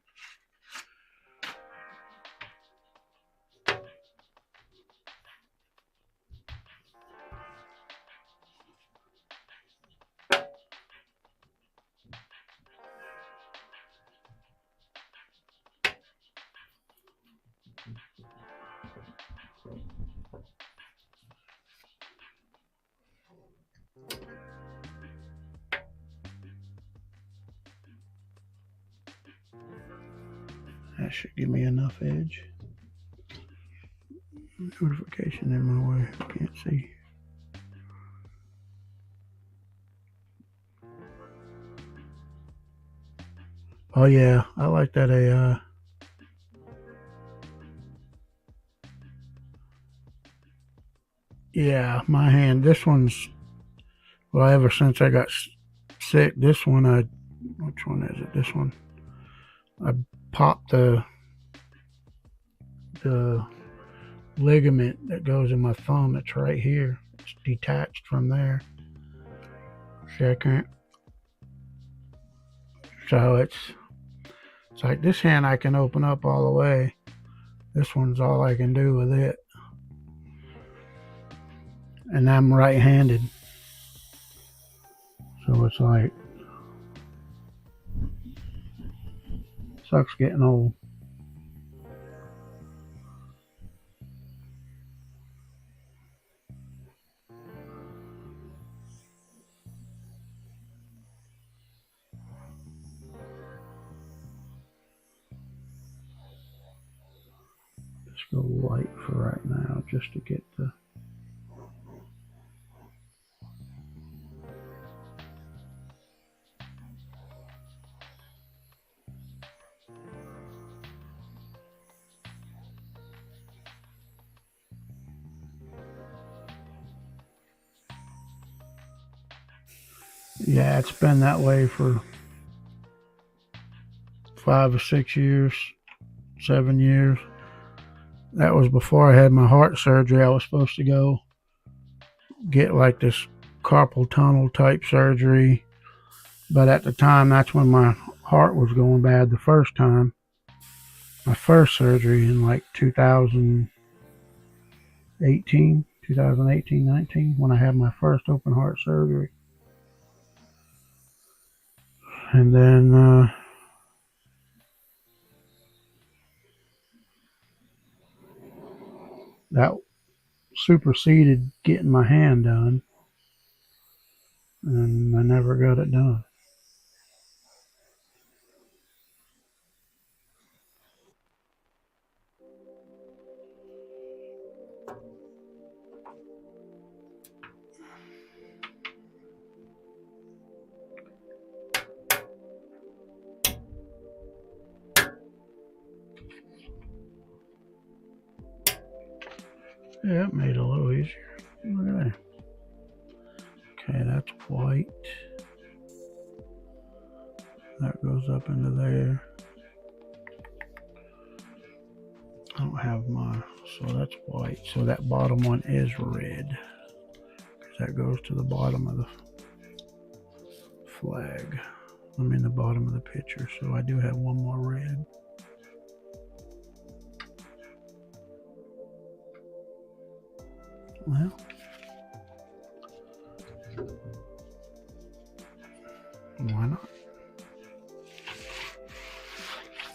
That should give me enough edge. Notification in my way. I can't see. Oh yeah, I like that AI. Yeah, my hand. This one's Well, ever since I got sick, this one, which one is it? This one. I popped the ligament that goes in my thumb. It's right here. It's detached from there. See, I can't. So it's like this hand I can open up all the way. This one's all I can do with it. And I'm right-handed. So it's like, sucks getting old. Let's go light for right now, just to get the. Yeah, it's been that way for 5 or 6 years, 7 years. That was before I had my heart surgery. I was supposed to go get like this carpal tunnel type surgery, but at the time, that's when my heart was going bad the first time. My first surgery in like 2018, 19, when I had my first open heart surgery. And then that superseded getting my hand done, and I never got it done. Yeah, it made it a little easier. Look at that. Okay, that's white. That goes up into there. I don't have my, so that's white. So that bottom one is red, because that goes to the bottom of the flag. I mean the bottom of the picture. So I do have one more red. Well, why not?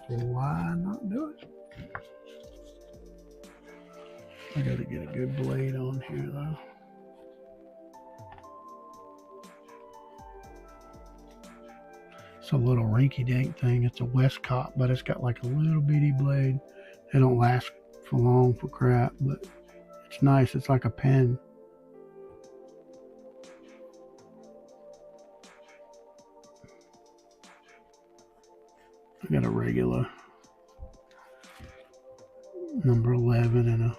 Why not do it? I gotta get a good blade on here though. It's a little rinky-dink thing. It's a Westcott, but it's got like a little bitty blade. They don't last for long for crap, but it's nice. It's like a pen. I got a regular number 11 and a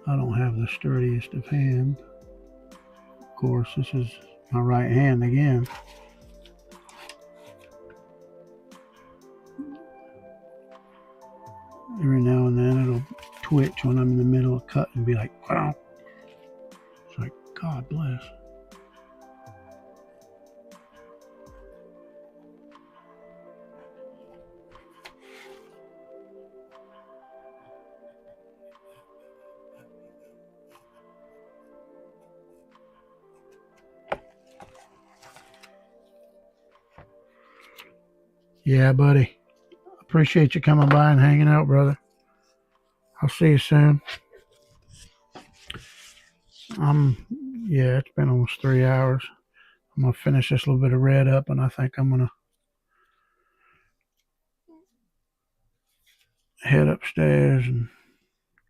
I don't have the sturdiest of hands. Of course, this is my right hand again. Every now and then it'll twitch when I'm in the middle of cutting and be like, wow. It's like, God bless. Yeah, buddy. Appreciate you coming by and hanging out, brother. I'll see you soon. Yeah, it's been almost 3 hours. I'm gonna finish this little bit of red up, and I think I'm gonna head upstairs and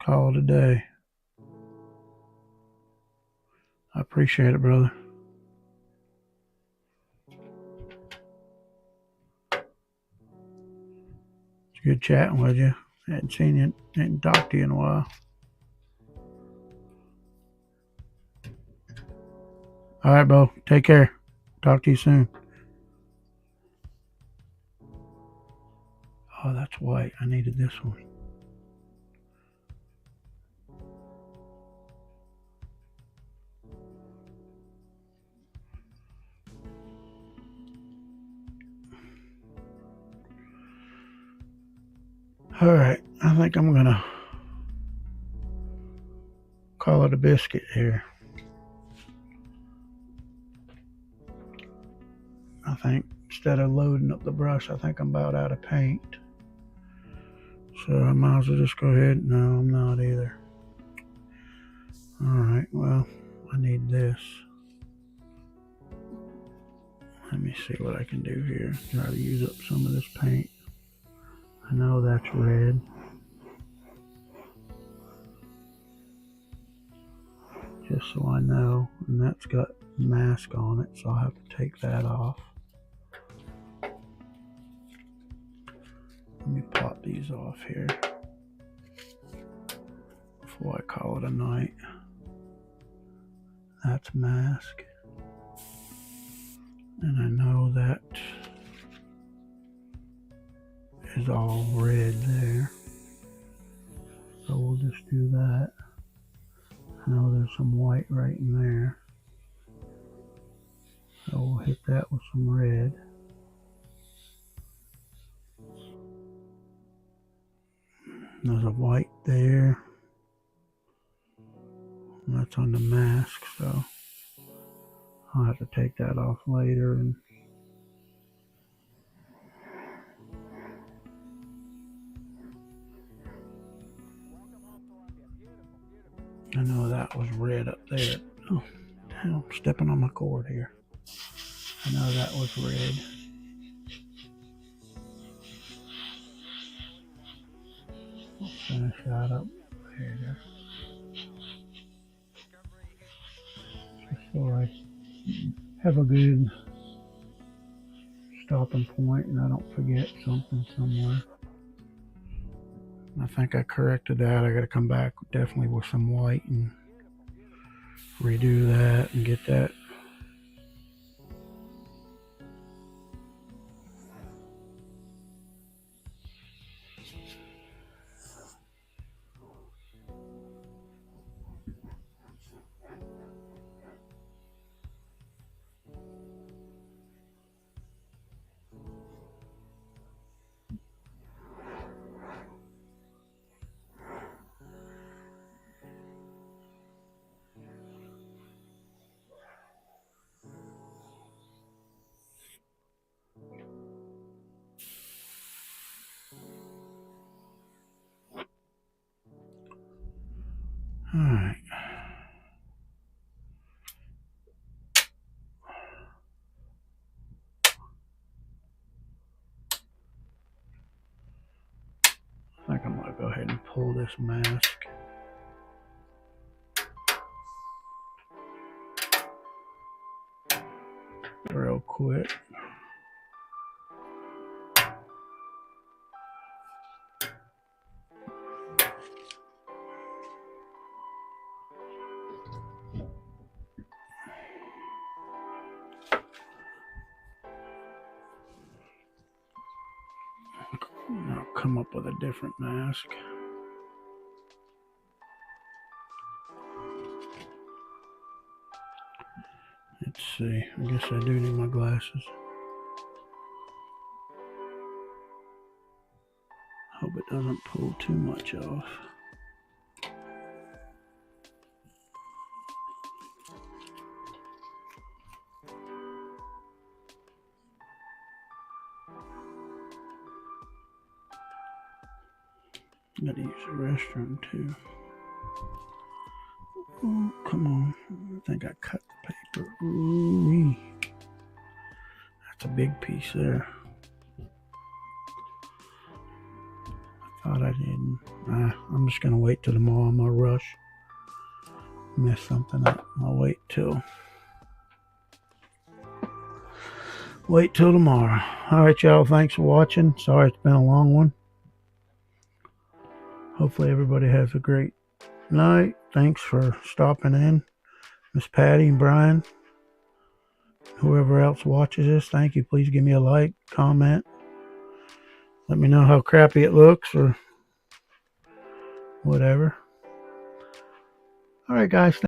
call it a day. I appreciate it, brother. It's good chatting with you. Hadn't seen you, hadn't talked to you in a while. All right, bro. Take care. Talk to you soon. Oh, that's white. I needed this one. All right. I think I'm going to call it a biscuit here. I think instead of loading up the brush, I think I'm about out of paint. So I might as well just go ahead. No, I'm not either. All right, well, I need this. Let me see what I can do here. Try to use up some of this paint. I know that's red. Just so I know. And that's got mask on it, so I'll have to take that off. Let me pop these off here before I call it a night. That's mask. And I know that is all red there. So we'll just do that. I know there's some white right in there. So we'll hit that with some red. There's a white there. And that's on the mask, so I'll have to take that off later. And I know that was red up there. Oh, damn, I'm stepping on my cord here. I know that was red. We'll finish that up here. Just so I have a good stopping point and I don't forget something somewhere. I think I corrected that. I got to come back definitely with some white and redo that and get that. All right. I think I'm going to go ahead and pull this mask. Real quick. I'll come up with a different mask. Let's see. I guess I do need my glasses. Hope it doesn't pull too much off. Gotta use the restroom too. Oh, come on. I think I cut the paper. Ooh-wee. That's a big piece there. I Thought I didn't. I'm just gonna wait till tomorrow. I'm gonna rush. Mess something up. I'll wait till tomorrow. Alright, y'all, thanks for watching. Sorry it's been a long one. Hopefully everybody has a great night. Thanks for stopping in. Miss Patty and Brian. Whoever else watches this, thank you. Please give me a like, comment. Let me know how crappy it looks or whatever. Alright, guys.